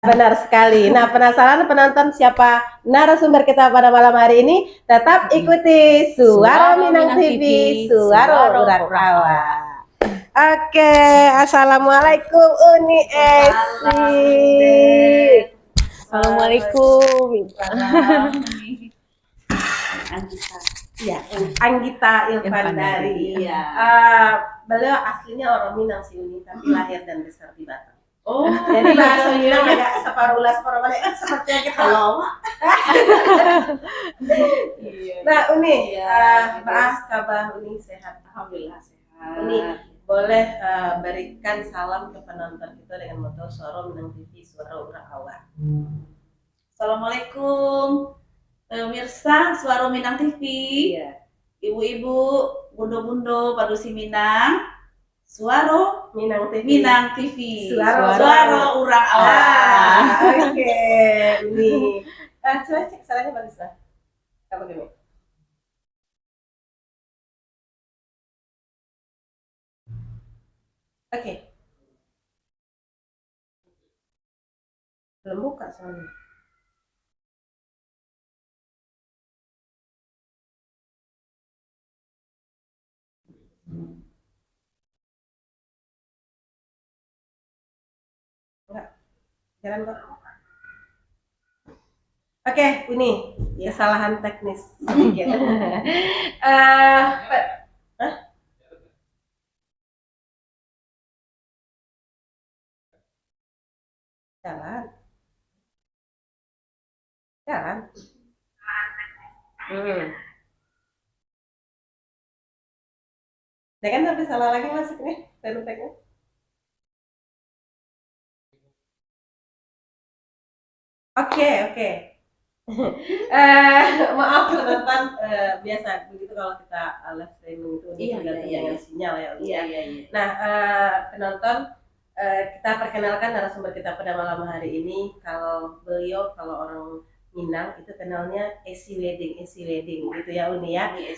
Benar sekali. Nah, penasaran penonton siapa narasumber kita pada malam hari ini? Tetap ikuti Suara Minang TV, Suara Urang Awa. Oke, assalamualaikum Uni Esi. Assalamualaikum. Ya, Anggita Ilvandari. Iya. Beliau aslinya orang Minang sih Uni, tapi lahir dan besar di Batam. Oh, jadi bahasa Minang agak separuh balik seperti yang kita lama. Nah, Uni, bahas kabar Uni sehat. Alhamdulillah sehat. Uni, boleh berikan salam ke penonton kita dengan moto Suara Minang TV, Suara Urang Awa. Assalamualaikum pemirsa Suara Minang TV. Iya. Ibu-ibu, bundo-bundo, padusi Minang. Suara Minang TV. Minang TV. Suara Urang Awa. Oke, Uni. Coba cek suaranya bagus lah. Apa gini? Oke. Belum buka soalnya. Enggak. Jalan kok. Oke, Uni. Kesalahan teknis sedikit. Jalan. Jangan sampai salah lagi masuknya, teknik. Oke. Maaf penonton, biasa begitu kalau kita live streaming itu tergantung dengan sinyal ya. Iya. Nah, penonton, kita perkenalkan narasumber kita pada malam hari ini. Kalau orang Minang itu kenalnya Esi Wedding gitu ya Uni ya. Uni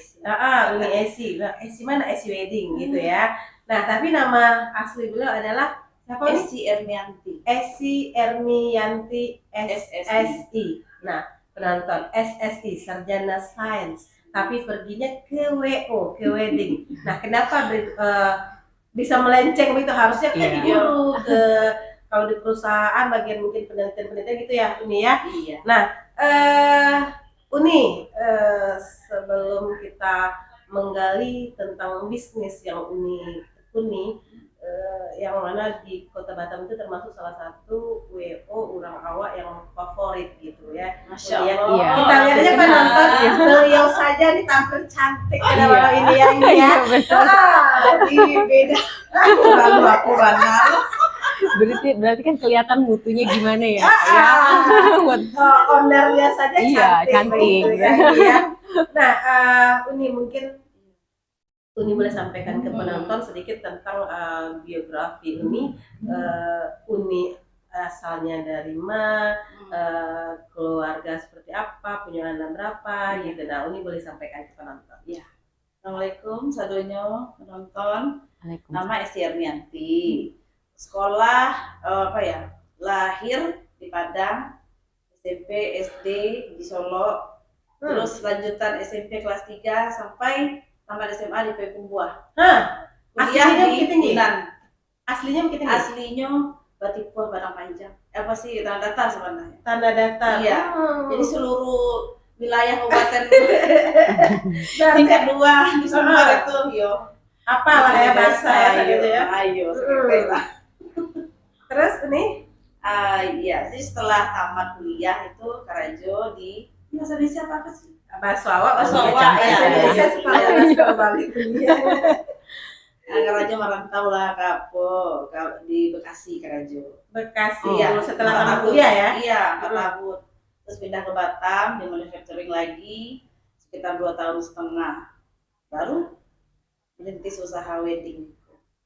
Esi. Nah, Esi mana Esi Wedding gitu ya. Nah, tapi nama asli beliau adalah siapa? Esi Ermianti. Esi Ermianti SSI. Nah, penonton SSI Sarjana Sains, tapi perginya ke WO, ke wedding. Nah, kenapa bisa melenceng itu? Harusnya kayak guru ke kalau di perusahaan bagian mungkin penelitian gitu ya Uni ya. Iya. Nah, Uni, sebelum kita menggali tentang bisnis yang Uni tekuni, yang mana di Kota Batam itu termasuk salah satu WO Urang Awa yang favorit gitu ya. Masya Allah. Iya. Kita lihat aja penonton, beliau saja nih tampil cantik pada malam ini ya. Ini beda. Aku berarti kan kelihatan mutunya gimana ya? Ownernya saja cantik. Gitu, ya. Nah, Uni mungkin Uni boleh sampaikan ke penonton sedikit tentang biografi Uni. Uni asalnya dari mana, keluarga seperti apa, punya anak berapa, gitu. Nah, Uni boleh sampaikan ke penonton. Ya. Assalamualaikum sadonyo penonton. Nama Esi Ermianti. Sekolah lahir di Padang, SMP, SD di Solo. Terus lanjutan SMP kelas 3 sampai tamat SMA di Payakumbuh. Aslinya Bukit Tinggi. Aslinya Bukit Tinggi. Aslinya Batipuh Padang Panjang. Apa sih tanda datar sebenarnya? Tanda datar. Iya. Jadi seluruh wilayah kabupaten tingkat 2 di Sumbar itu apalah ya bahasa gitu ya. Ayo, Terus ini? Iya. Jadi setelah tamat kuliah itu Karajo di bahasa Indonesia apa sih? Bahasa Awak ya. Sekolah balik kuliah. Karajo merantau lah di Bekasi Karajo. Bekasi. Setelah tamat kuliah ya? Iya, 4 tahun. Terus pindah ke Batam di manufacturing lagi sekitar 2,5 tahun. Baru merintis usaha wedding.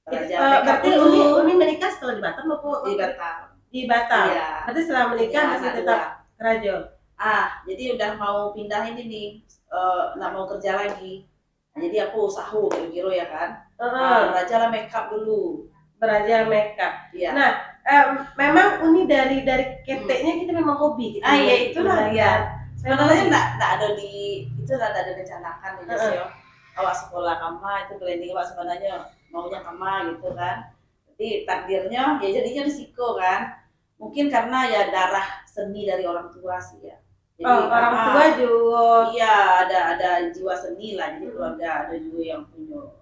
Berarti Uni menikah setelah di Batam apa? Di Batam. Iya. Berarti setelah menikah masih tetap Karajo. Jadi udah mau pindah ini nih, nggak mau kerja lagi. Nah, jadi aku usaha kira-kira ya kan. Belajar makeup dulu. Belajar makeup. Iya. Nah, memang Uni dari keteknya kita memang hobi gitu. Ya itulah ya. Sebenarnya Memang nggak ada itu nggak ada rencanakan gitu sih. Awak sekolah kama itu planning awak sebenarnya maunya kama gitu kan. Jadi takdirnya ya jadinya risiko kan. Mungkin karena ya darah seni dari orang tua sih ya. Jadi orang tua juga. Iya, ada jiwa seni lah. Jadi keluarga ada juga yang punya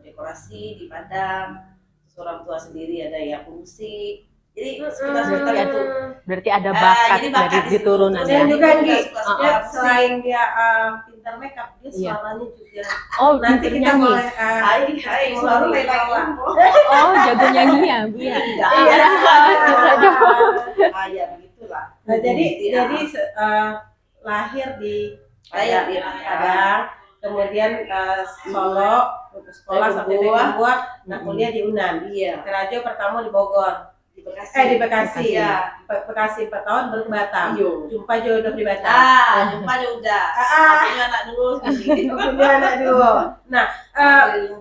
dekorasi di Padang. Terus orang tua sendiri ada yang musik. Jadi sekitar-sekitar itu. Berarti ada bakat jadi bakat dari turunan. Dan juga dia dia selain dia pintar makeup, dia suaranya juga. Oh, Nanti pintar kita nyanyi. mulai Hai, suara lain-lain. Oh, jago nyanyi ya, Bu ya. Iya. Ya begitulah. Nah, jadi lahir di Padang, kemudian Solo, sekolah sampai D2, nah kuliah di UNAN. Iya. Kerajo pertama di Bogor. Di Bekasi. Di Bekasi ya. Bekasi 4 tahun baru ke Batam. Jumpa jodoh di Batam. Jumpa udah. Punya anak dulu. Punya anak dulu. Nah,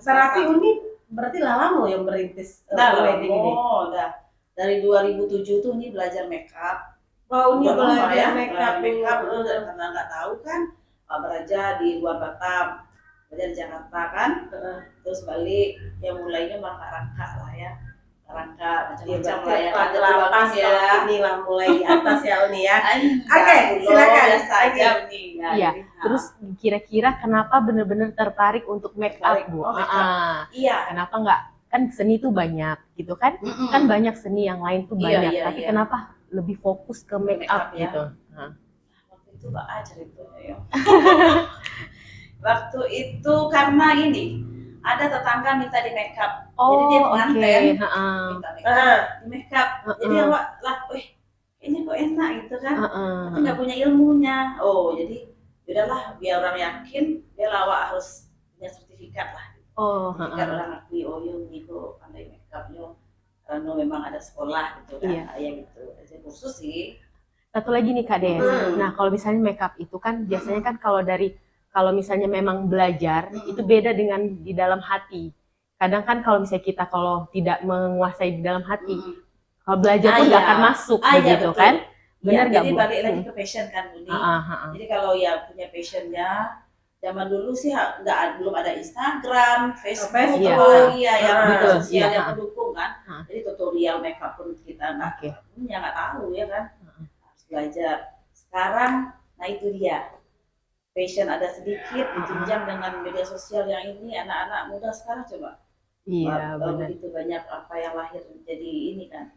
berarti Uni berarti lama yang merintis wedding ini. Udah. Dari 2007 tuh Uni belajar makeup. Oh, Uni belajar makeup karena nggak tahu kan belajar di luar Batam, belajar di Jakarta kan, terus balik ya mulainya rangka lah ya. Rangka macam-macam lah ya. Ada lapas ya. Ini lah mulai di atas ya Uni ya. Oke, silakan. Biasa aja Uni. Iya. Terus kira-kira kenapa benar-benar tertarik untuk make up, Bu? Iya. Kenapa nggak? Kan seni itu banyak gitu kan? Kan banyak seni yang lain tuh banyak. Tapi kenapa lebih fokus ke make up gitu? Waktu itu Mbak ceritanya ya. Waktu itu karena ini ada tetangga minta di make up. Jadi dia pengantin minta di make up. Jadi awak lah, kayaknya kok enak gitu kan. Tapi nggak punya ilmunya. Oh, jadi udahlah biar orang yakin, biar awak harus punya sertifikat lah. Sertifikat orang akui, ini kok pandai make up yo. Karena memang ada sekolah gitu kan. Ya gitu. Aja khusus sih. Satu lagi nih Kak Des. Nah, kalau misalnya makeup itu kan biasanya kan kalau misalnya memang belajar itu beda dengan di dalam hati. Kadang kan kalau misalnya kita kalau tidak menguasai di dalam hati, kalau belajar pun nggak akan masuk begitu betul. Kan? Benar nggak, jadi Bu? balik lagi ke passion kan Buni. Jadi kalau ya punya passionnya, zaman dulu sih belum ada Instagram, Facebook, yang sosial yang mendukung kan. Jadi tutorial makeup pun kita nggak tahu ya kan. Harus belajar. Sekarang, nah itu dia. Passion ada sedikit ditunjang dengan media sosial yang ini anak-anak muda sekarang coba. Iya, benar. Begitu banyak apa yang lahir jadi ini kan.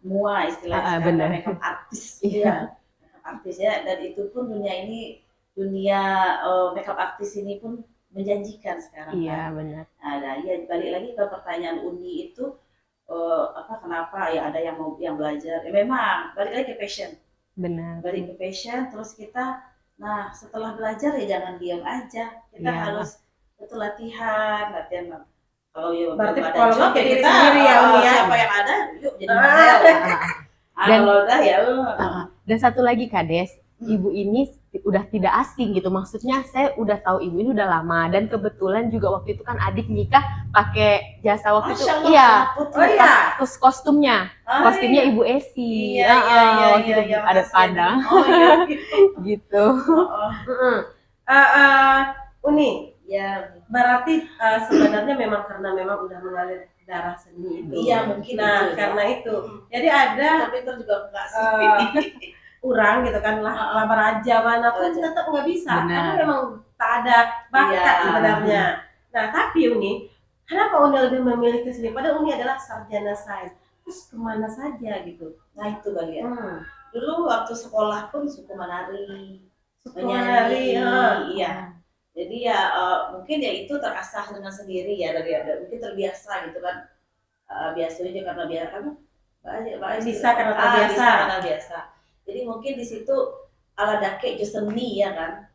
Mua istilahnya makeup artis. Iya. Makeup artis ya, dan itu pun dunia makeup artis ini pun menjanjikan sekarang. Iya, benar. Nah, ya balik lagi ke pertanyaan Uni itu kenapa ya ada yang belajar. Ya memang balik lagi ke passion. Benar. Balik ke passion terus kita setelah belajar ya jangan diam aja. Kita harus betul latihan. Kalau berarti kalau nggak diri sendiri ya Uni ya. Siapa yang ada, yuk jadi model. Dan kalau udah ya. Dan satu lagi Kak Des, Ibu ini udah tidak asing gitu. Maksudnya saya udah tahu Ibu ini udah lama dan kebetulan juga waktu itu kan adik nikah pakai jasa waktu itu. Terus kostumnya Ibu Esi. Waktu itu ada Padang. Gitu. Uni. Ya, berarti sebenarnya memang karena memang udah mengalir darah seni itu. Iya, mungkin karena itu. Jadi ada tapi itu juga enggak sih. Kurang gitu kan lah raja manapun tetap nggak bisa. Karena memang tak ada bakat sebenarnya. Nah, tapi Uni, kenapa Uni lebih memilih ke sini? Padahal Uni adalah sarjana sains. Terus kemana saja gitu? Nah, itu bagian. Dulu waktu sekolah pun suku menari. Iya. Jadi ya mungkin ya itu terasah dengan sendiri ya mungkin terbiasa gitu kan. Biasanya karena bisa karena terbiasa. Jadi mungkin di situ ala dake seni ya kan.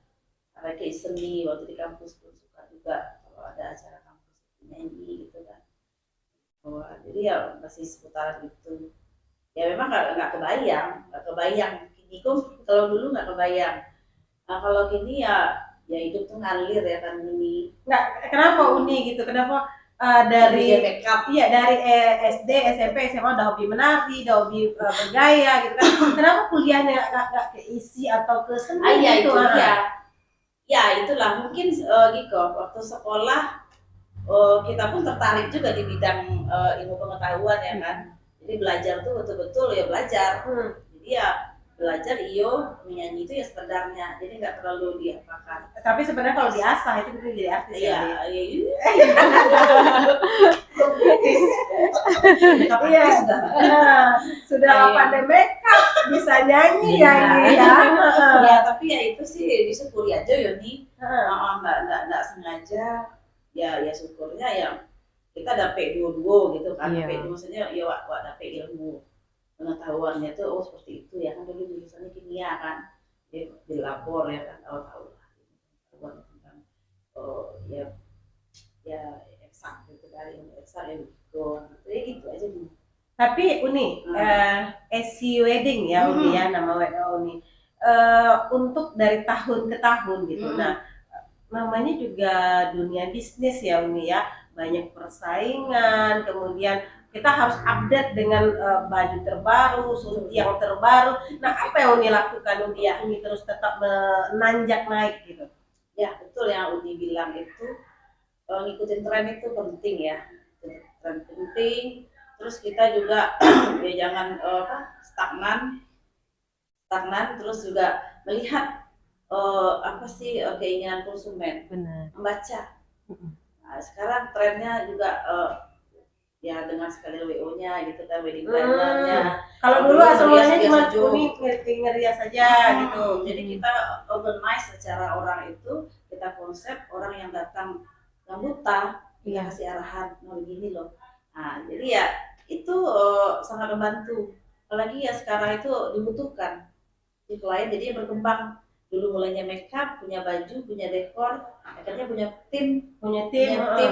Ala dake seni waktu di kampus pun suka juga kalau ada acara kampus nyanyi gitu kan. Jadi ya masih seputaran itu. Ya memang nggak kebayang. Kini kalau dulu nggak kebayang. Nah kalau kini ya hidup tuh ngalir ya kan Uni. Nggak, kenapa Uni gitu? Kenapa dari makeup. Iya, dari SD, SMP, SMA udah hobi menari, udah hobi bergaya gitu kan. Kenapa kuliahnya nggak keisi atau ke seni Ya gitu? itu dia. Ya itulah mungkin gitu waktu sekolah kita pun tertarik juga di bidang ilmu pengetahuan ya kan. Jadi belajar tuh betul-betul ya belajar. Jadi ya belajar menyanyi itu ya sekedarnya. Jadi nggak terlalu diapakan. Tapi sebenarnya kalau diasah itu bisa jadi artis ya. Iya, sudah pandai makeup, bisa nyanyi ya. Ya tapi ya itu sih disyukuri aja Yoni. Nggak sengaja ya syukurnya ya kita dapet dua gitu kan. Dapet maksudnya ya wak dapet ilmu pengetahuannya tuh seperti itu ya kan, dulu jurusannya kimia kan, di lapor ya kan, tahu lah tentang ya eksak gitu kan, ilmu eksak ya gitu aja nih. Tapi Uni, SC Wedding ya Uni ya, nama Uni. Untuk dari tahun ke tahun gitu. Nah, namanya juga dunia bisnis ya Uni ya, banyak persaingan, kemudian kita harus update dengan baju terbaru, sunti yang terbaru. Nah, apa yang Uni lakukan Uni ya, Uni terus tetap menanjak naik gitu? Ya betul yang Uni bilang itu, ngikutin tren itu penting ya, tren penting. Terus kita juga ya jangan stagnan, terus juga melihat apa sih keinginan konsumen. Benar. Membaca. Nah, sekarang trennya juga ya dengan sekali WO-nya gitu kan, wedding planner-nya. Kalau dulu semuanya cuma Uni ngerias saja gitu. Jadi kita organize secara orang itu, kita konsep orang yang datang yang buta, kita kasih arahan, mau begini loh. Nah, jadi ya itu sangat membantu. Apalagi ya sekarang itu dibutuhkan di klien, jadi berkembang. Dulu mulainya makeup, punya baju, punya dekor, akhirnya punya tim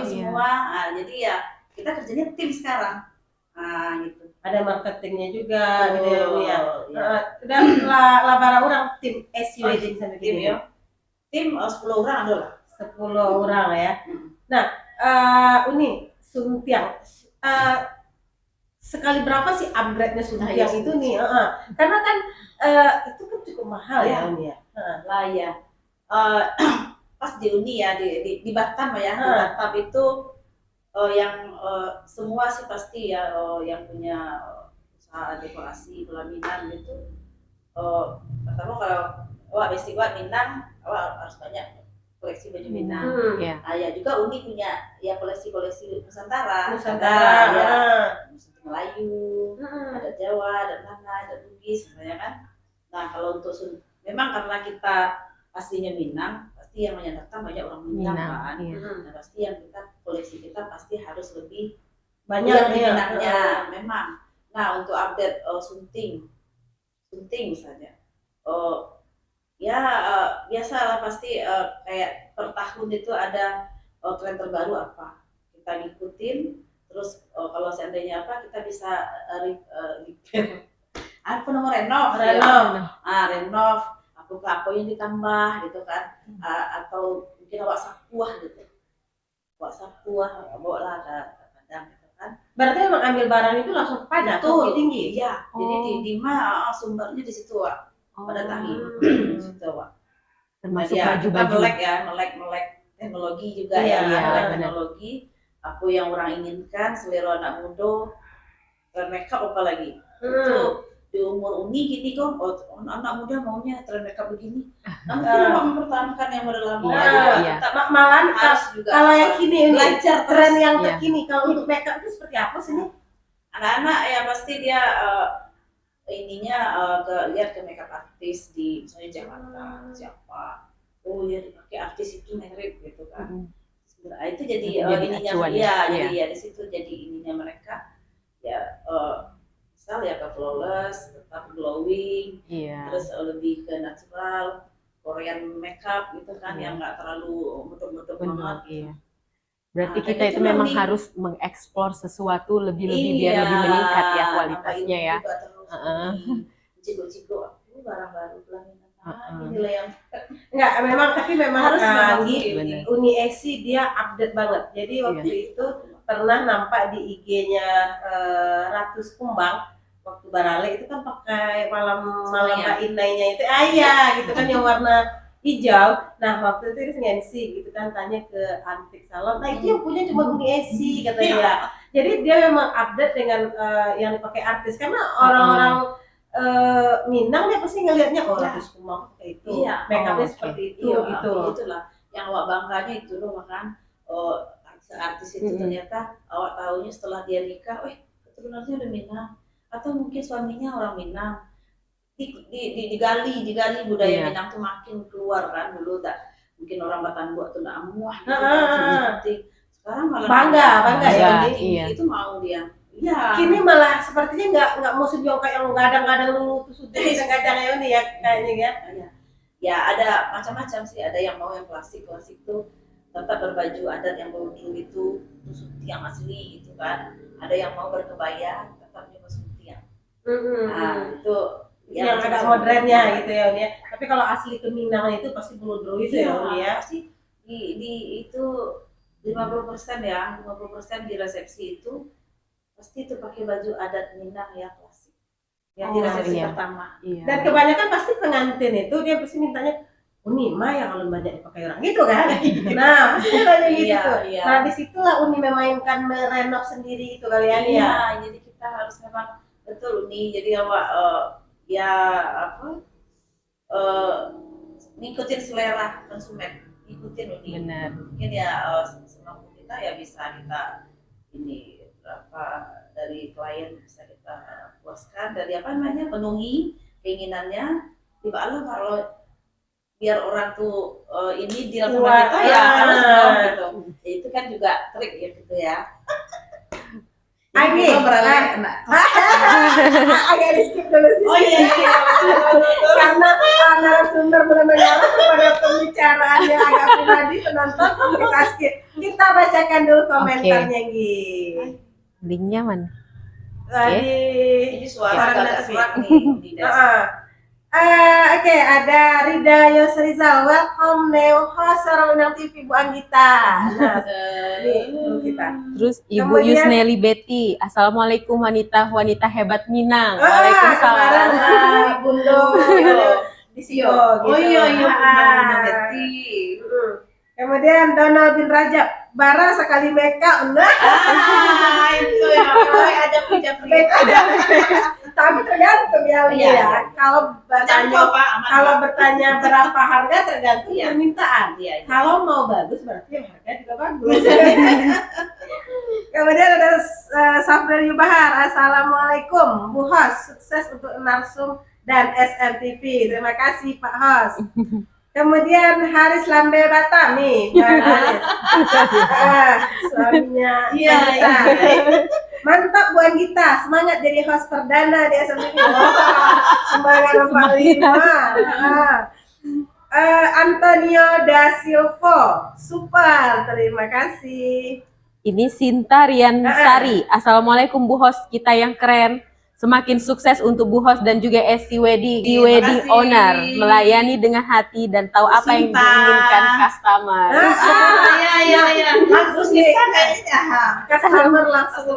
semua. Nah, jadi ya kita kerjanya tim sekarang. Nah, gitu. Ada marketingnya juga gitu ya. Dan labara orang tim SC Wedding sampai tim ya. Tim 10 orang ada lah. 10 orang ya. Nah, Uni Suntiang sekali berapa sih upgrade-nya Suntiang itu nih? Karena kan itu kan cukup mahal ya Uni ya. Lah ya. Pas di Uni ya di Batam ya. Di Batam itu yang semua sih pasti ya yang punya usaha dekorasi pelaminan gitu. Pertama kalau basic buat Minang, harus banyak koleksi baju Minang. Ya juga Uni punya ya koleksi Nusantara ya. Musik Melayu, ada Jawa, ada Nana, ada Bugis sebenarnya kan. Nah kalau untuk memang karena kita aslinya Minang, pasti yang datang banyak orang Minang kan. Nah pasti yang koleksi kita pasti harus lebih banyak Minangnya memang. Nah untuk update sunting misalnya, biasalah pasti kayak per tahun itu ada tren terbaru apa kita ngikutin. Terus kalau seandainya kita bisa repair renov apa yang ditambah gitu kan, atau mungkin sapuah bawa lah ke padang gitu kan. Berarti memang ambil barang itu langsung pada tuh tinggi. Iya. Jadi di sumbernya di situ pada tahi di situ termasuk baju-baju melek teknologi juga teknologi apa yang orang inginkan, selera anak muda, tren makeup apalagi itu di umur Uni gini kok, anak muda maunya tren makeup begini. Mungkin orang mempertahankan yang model lama. Malah kalau yang kini belajar tren yang terkini. Kalau untuk makeup itu seperti apa sih nih? Anak-anak ya pasti dia lihat ke makeup artis di misalnya Jakarta siapa. Oh ya dipakai artis itu mirip gitu kan. Itu jadi ininya jadi di situ jadi ininya mereka ya. Misal ya ke flawless, tetap glowing, terus lebih ke natural, Korean makeup gitu kan, yang nggak terlalu mutuk-mutuk banget. Berarti kita itu memang harus mengeksplor sesuatu lebih biar lebih meningkat ya kualitasnya ya. Cigo-cigo, barang baru pelaminan. Tapi memang harus Uni SC dia update banget. Jadi waktu itu pernah nampak di IG-nya Ratu Kumbang waktu Barale itu kan pakai malam Mbak Inainya itu gitu kan yang warna hijau. Nah waktu itu ngensi gitu kan, tanya ke antik salon, nah itu yang punya cuma Uni Esi katanya. Jadi dia memang update dengan yang dipakai artis, karena orang-orang Minang dia pasti ngelihatnya Ratu Kumbang kayak itu, makeupnya seperti itu gitu. Itulah yang awak bangkanya itu loh, makan artis itu ternyata awak tahunya setelah dia nikah, keturunannya udah Minang, atau mungkin suaminya orang Minang. Digali budaya Minang tuh makin keluar kan. Dulu tak mungkin orang Batanbuak tuh nggak muah gitu, sekarang malah bangga ya. Itu mau dia. Kini malah sepertinya nggak mau sejauh kayak yang kadang-kadang lu tuh sudah kadang-kadang ini ya kayaknya ya. Ya ada macam-macam sih, ada yang mau yang klasik tuh tetap berbaju adat yang dulu itu suti yang asli gitu kan. Ada yang mau berkebaya tetap juga suti yang. Nah itu yang agak modernnya gitu ya Uni. Tapi kalau asli ke Minang itu pasti bulu itu ya Uni ya. Pasti di itu 50% ya, 50% di resepsi itu pasti itu pakai baju adat Minang ya klasik. Yang di resepsi pertama. Dan kebanyakan pasti pengantin itu dia pasti mintanya Uni yang kalau banyak dipakai orang gitu kan. Nah pasti tanya gitu. Nah disitulah Uni memainkan merenov sendiri itu kalian ya. Jadi kita harus memang betul Uni. Jadi awak ngikutin selera konsumen, ngikutin Uni. Benar. Mungkin semampu kita ya bisa kita ini dari klien bisa kita puaskan, dari penuhi keinginannya. Tiba-tiba kalau biar orang tuh ini deal sama kita ya harus dong gitu. Ya, itu kan juga trik ya gitu ya. Agak di skip dulu sih. Karena narasumber benar-benar pada pembicaraan yang agak pribadi, penonton kita skip. Kita bacakan dulu komentarnya Gi. Linknya mana? Ini suara agak serak nih. Oke, ada Rida Yosrizal, welcome new host Minang TV Bu Anggita. Nah, ini kita. Terus Ibu Yusneli Betty, assalamualaikum wanita hebat Minang. Waalaikumsalam. Bundo di Sio. Oh iya Bunda Betty. Kemudian Donald bin Rajab, bara sekali makeup. Itu yang ada pijat. Tapi tergantung ya. Kalau bertanya berapa harga tergantung permintaan. Kalau mau bagus berarti harga juga bagus. Kemudian ada Safril Yubahar, assalamualaikum Bu Hos, sukses untuk Narsum dan SMTV. Terima kasih Pak Hos. Kemudian Haris Lambe Batam nih, suaminya. Mantap Bu Anggita, semangat jadi host perdana di SMTV. Semangat 45. Antonio da Silva, super, terima kasih. Ini Sinta Rian Sari, assalamualaikum Bu Host kita yang keren. Semakin sukses untuk Bu Host dan juga SC Wedding Owner, melayani dengan hati dan tahu apa yang diinginkan customer. Langsung kita kayaknya customer langsung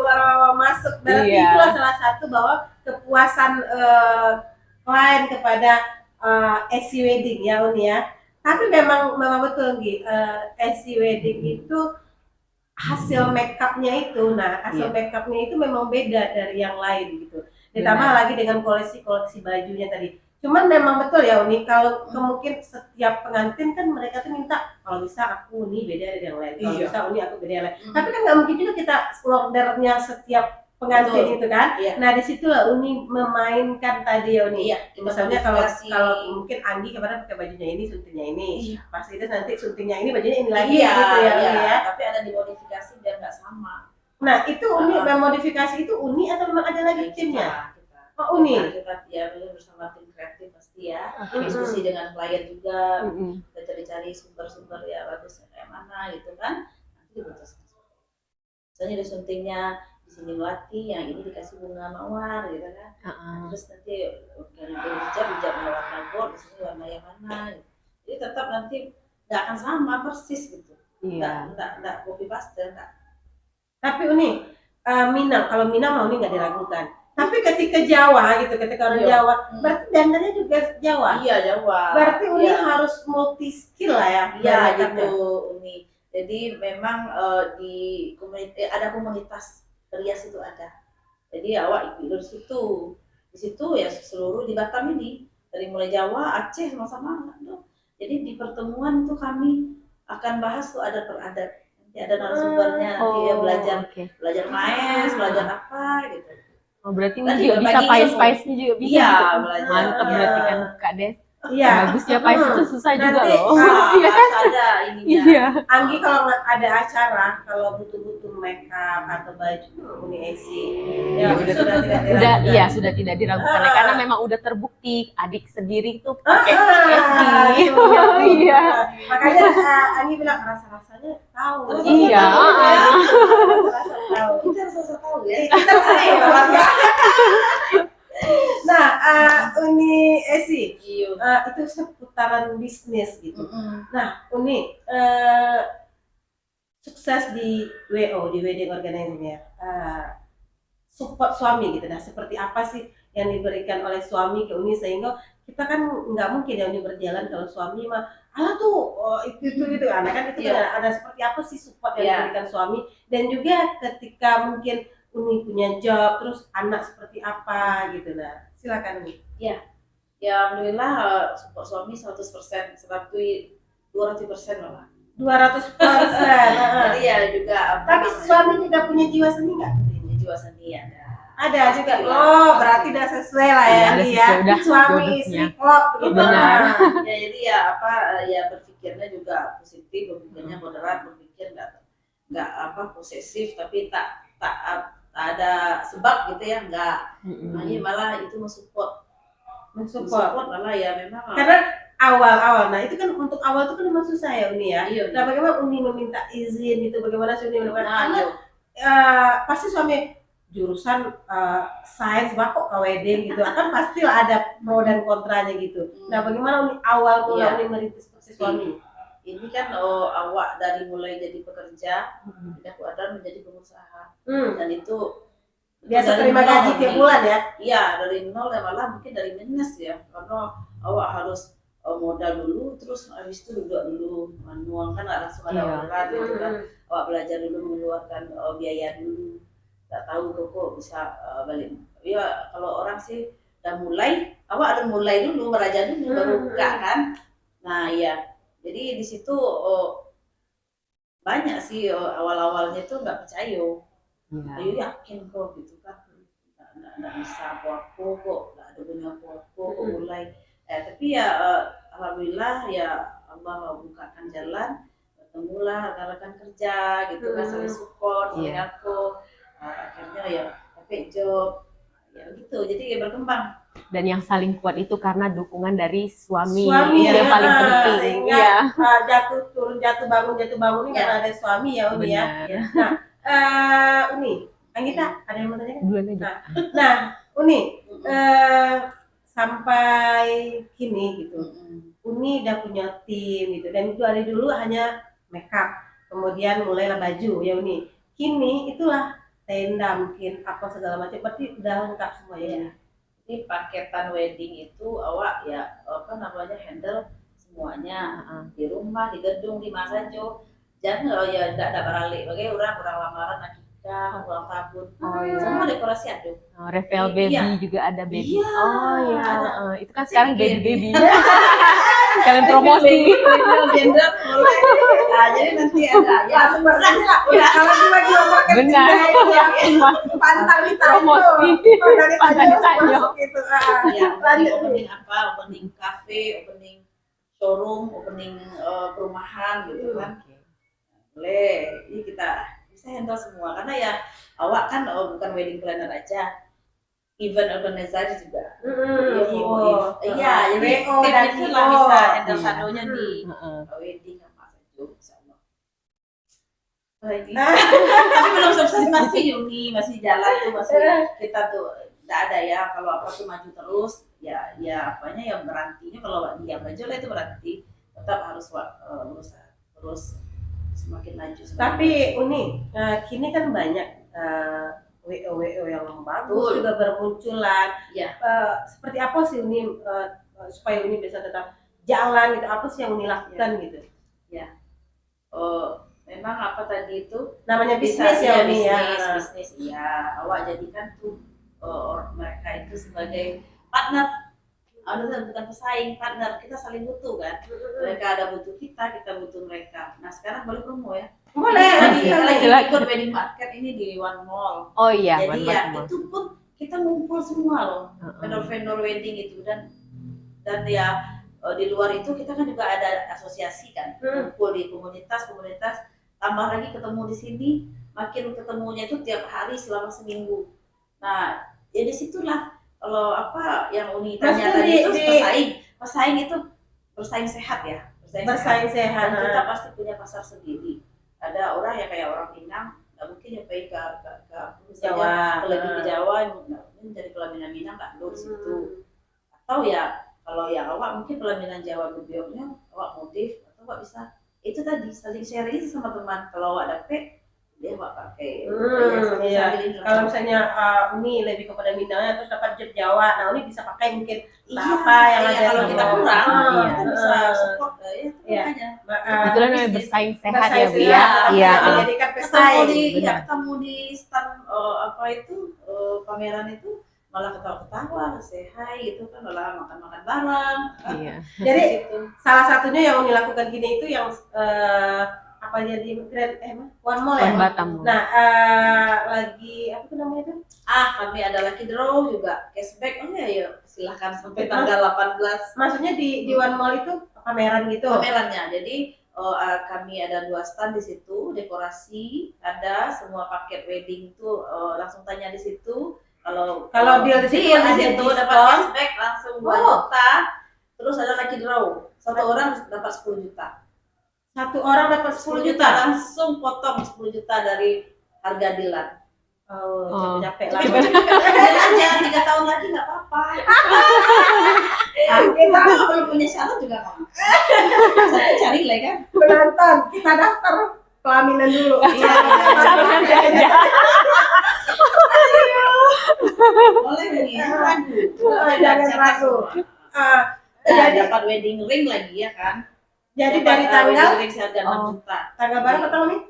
masuk. Berarti itulah salah satu bahwa kepuasan klien kepada SC Wedding ya Uni ya. Tapi memang betul Gi, SC Wedding itu hasil makeupnya itu, makeupnya itu memang beda dari yang lain gitu. Ditambah lagi dengan koleksi bajunya tadi. Cuman memang betul ya Uni, kalau mungkin setiap pengantin kan mereka tuh minta kalau bisa aku Uni beda dari yang lain, kalau bisa Uni aku beda yang lain. Tapi kan nggak mungkin juga kita ordernya setiap pengantin itu kan. Nah disitulah Uni memainkan tadi ya Uni. Misalnya kalau mungkin Anggi kemarin pakai bajunya ini, suntingnya ini, pasti itu nanti suntingnya ini bajunya ini lagi gitu ya. Tapi ada dimodifikasi biar nggak sama. Nah itu Uni, memodifikasi itu Uni atau memang ada lagi timnya? Oh Uni. Kita bersama tim kreatif pasti ya. Diskusi dengan klien juga. Kita cari sumber-sumber ya bagusnya kayak mana gitu kan. Nanti diputuskan. Misalnya di suntingnya di sini melati, yang ini dikasih bunga mawar gitu kan. Terus nanti hijab warna gold, di sini warna yang mana. Gitu. Jadi tetap nanti nggak akan sama persis gitu. Nggak copy paste nggak. Tapi Uni, Minang, kalau Minang mau Uni nggak diragukan. Tapi ketika Jawa gitu, ketika orang Jawa, berarti dandannya juga Jawa. Iya, Jawa. Berarti Uni harus multi skill lah ya. Iya gitu Uni. Jadi memang ada komunitas rias itu ada. Jadi awak ikut dari situ. Di situ ya seluruh di Batam ini dari mulai Jawa, Aceh sama-sama. Jadi di pertemuan tuh kami akan bahas tuh adat per adat. Nanti ada narasumbernya, nanti ya belajar main, belajar apa gitu. Oh, berarti juga bisa pais-paisnya juga bisa. Iya, gitu. belajar. Mantap berarti kan Kak Des. Iya. Bagusnya pais itu susah juga Nanti, loh. Iya kan? Ada ininya. Iya. Anggi kalau ada acara, kalau butuh-butuh makeup atau baju, Uni Esi. Ya, sudah tidak diragukan. Iya, sudah tidak diragukan karena memang udah terbukti adik sendiri tuh pakai Esi. Iya. Makanya Anggi bilang rasa-rasanya tahu. Iya. Rasa tahu. Kita harus tahu ya. Kita Nah, Uni Esi, itu seputaran bisnis gitu. Nah, Uni, sukses di WO, di wedding organizing ya. Support suami gitu. Nah, seperti apa sih yang diberikan oleh suami ke Uni sehingga kita kan nggak mungkin ya Uni berjalan kalau suami mah ala tuh itu gitu kan. Kan itu ada seperti apa sih support yang diberikan suami dan juga ketika mungkin Uni punya job, terus anak seperti apa gitu. Nah, silakan Uni. Ya alhamdulillah support suami 100%, 200% malah. 200%. Jadi ya juga. Tapi suami juga punya jiwa seni nggak? Jiwa seni ada juga. Oh, berarti udah sesuai lah ya ini ya. Suami istri klop gitu. Benar. Ya jadi ya berpikirnya juga positif, berpikirnya moderat, berpikir nggak posesif tapi tak ada sebab gitu ya, enggak. Makanya malah itu mensupport malah ya memang. Karena awal, nah itu kan untuk awal itu kan memang susah ya Uni ya. Iya. Nah bagaimana Uni meminta izin gitu, bagaimana Uni karena pasti suami jurusan sains kok ke wedding gitu, kan pastilah ada pro dan kontranya gitu. Nah bagaimana Uni awal mulai Uni merintis seperti suami? Ini kan awak dari mulai jadi pekerja pindah ke Batam menjadi pengusaha dan itu biasa terima gaji tiap bulan ya? Iya, dari nol ya, malah mungkin dari minus ya, karena awak harus modal dulu, terus habis itu duduk dulu manual kan nggak langsung ada orderan gitu kan. Awak belajar dulu mengeluarkan biaya dulu, nggak tahu kok bisa balik. Ya kalau orang sih udah mulai, awak ada mulai dulu, meraja dulu baru buka kan. Nah ya. Jadi di situ banyak sih awal-awalnya tuh nggak percaya. Ayo yakin kok gitu kan, nggak bisa apa-apa kok, nggak ada punya apa-apa kok mulai. Tapi ya alhamdulillah ya Allah bukakan jalan, ketemulah rekan-rekan kerja gitu kan, saling support, saling aku. Akhirnya ya dapat job, ya gitu. Jadi ya berkembang. Dan yang saling kuat itu karena dukungan dari suami yang paling penting. Sehingga jatuh bangun ini karena ada suami ya Uni ya. Nah, Uni, Anggita ada yang mau tanya kan? Nah, Uni, sampai kini gitu, Uni udah punya tim gitu, dan itu dari dulu hanya makeup, kemudian mulailah baju ya Uni. Kini itulah tenda mungkin apa segala macam, berarti udah lengkap semua ya. Jadi paketan wedding itu awak ya handle semuanya di rumah, di gedung, di mana saja. Jangan ya tidak beralih. Bagi orang lamaran, akikah, ulang tahun, semua dekorasi ada. Revel baby juga ada baby. Iya. Oh ya, itu kan sekarang baby. Kalian promosi. Nah, jadi nanti ada ya sebenarnya lah. Kalau lagi marketing pantang promosi. Pantang ditanya gitu. Ya, opening apa? Opening cafe, opening showroom, opening perumahan gitu kan. Boleh. Ini kita bisa handle semua karena ya awak kan bukan wedding planner aja, event organizer juga. Iya, jadi tim itu lah bisa handle sadonya di wedding apa saja insyaallah. Tapi belum sukses pasti Yuni, masih jalan tuh, masih kita tuh tidak ada ya, kalau apa tuh maju terus ya apanya ya berhentinya, kalau diam aja lah itu berhenti, tetap harus terus semakin maju. Tapi Uni, kini kan banyak WO yang bagus juga bermunculan. Ya. Seperti apa sih Uni supaya Uni bisa tetap jalan gitu? Apa sih yang Uni lakukan gitu? Ya. Memang apa tadi itu namanya bisnis ya Uni ya. Bisnis ya. Awak jadikan tuh mereka itu sebagai partner. Bukan pesaing, partner. Kita saling butuh kan. Mereka ada butuh kita butuh mereka. Nah sekarang boleh promo ya. Boleh. Lagi ikut wedding market ini di One Mall. Oh iya. Jadi ya itu pun kita ngumpul semua loh, vendor-vendor wedding itu dan ya di luar itu kita kan juga ada asosiasi kan, ngumpul di komunitas. Tambah lagi ketemu di sini, makin ketemunya itu tiap hari selama seminggu. Nah, ya disitulah kalau apa yang Uni tanya tadi itu pesaing itu bersaing sehat ya, bersaing sehat. Dan kita pasti punya pasar sendiri. Ada orang yang kayak orang Minang, nggak mungkin nyampe ke Jawa, kalau di Jawa nggak mungkin dari pelaminan Minang nggak perlu di situ. Atau ya kalau ya awak mungkin pelaminan Jawa bebioknya awak motif atau awak bisa itu tadi saling sharing sama teman. Kalau awak dapet dia awak pakai. Kalau misalnya Uni lebih kepada Minangnya terus dapat job Jawa, nah Uni bisa pakai mungkin apa yang ada. Kalau kita kurang kita bisa support ya makanya. Kebetulan namanya bersaing sehat ya Bu ya. Iya. Menjadikan pesaing. Ketemu di stand apa itu pameran itu malah ketawa-ketawa, say hi gitu kan, malah makan-makan bareng. Iya. Jadi salah satunya yang Uni lakukan gini itu yang apa jadi One Mall ya. Batam. Nah, lagi apa tuh namanya tuh? Kami ada lucky draw juga, cashback. Oh ya, silahkan sampai tanggal 18. Maksudnya di One Mall itu pameran gitu. Pamerannya. Jadi kami ada 2 stand di situ, dekorasi, ada semua paket wedding tuh langsung tanya di situ. Kalau deal di situ dapat cashback langsung 2 juta. Terus ada lucky draw. Satu orang dapat 10 juta. Satu orang dapat 10 juta langsung potong 10 juta dari harga dealan. Capek lah. Jangan 3 tahun lagi nggak apa-apa. Kita kalau punya syarat juga nggak apa-apa. Saya cari lah kan. Penonton, kita daftar pelaminan dulu. Iya. Boleh nih. Jangan ragu. Dapat wedding ring lagi ya kan. Jadi dari tanggal harga 6 juta. Tanggal berapa tahun nih?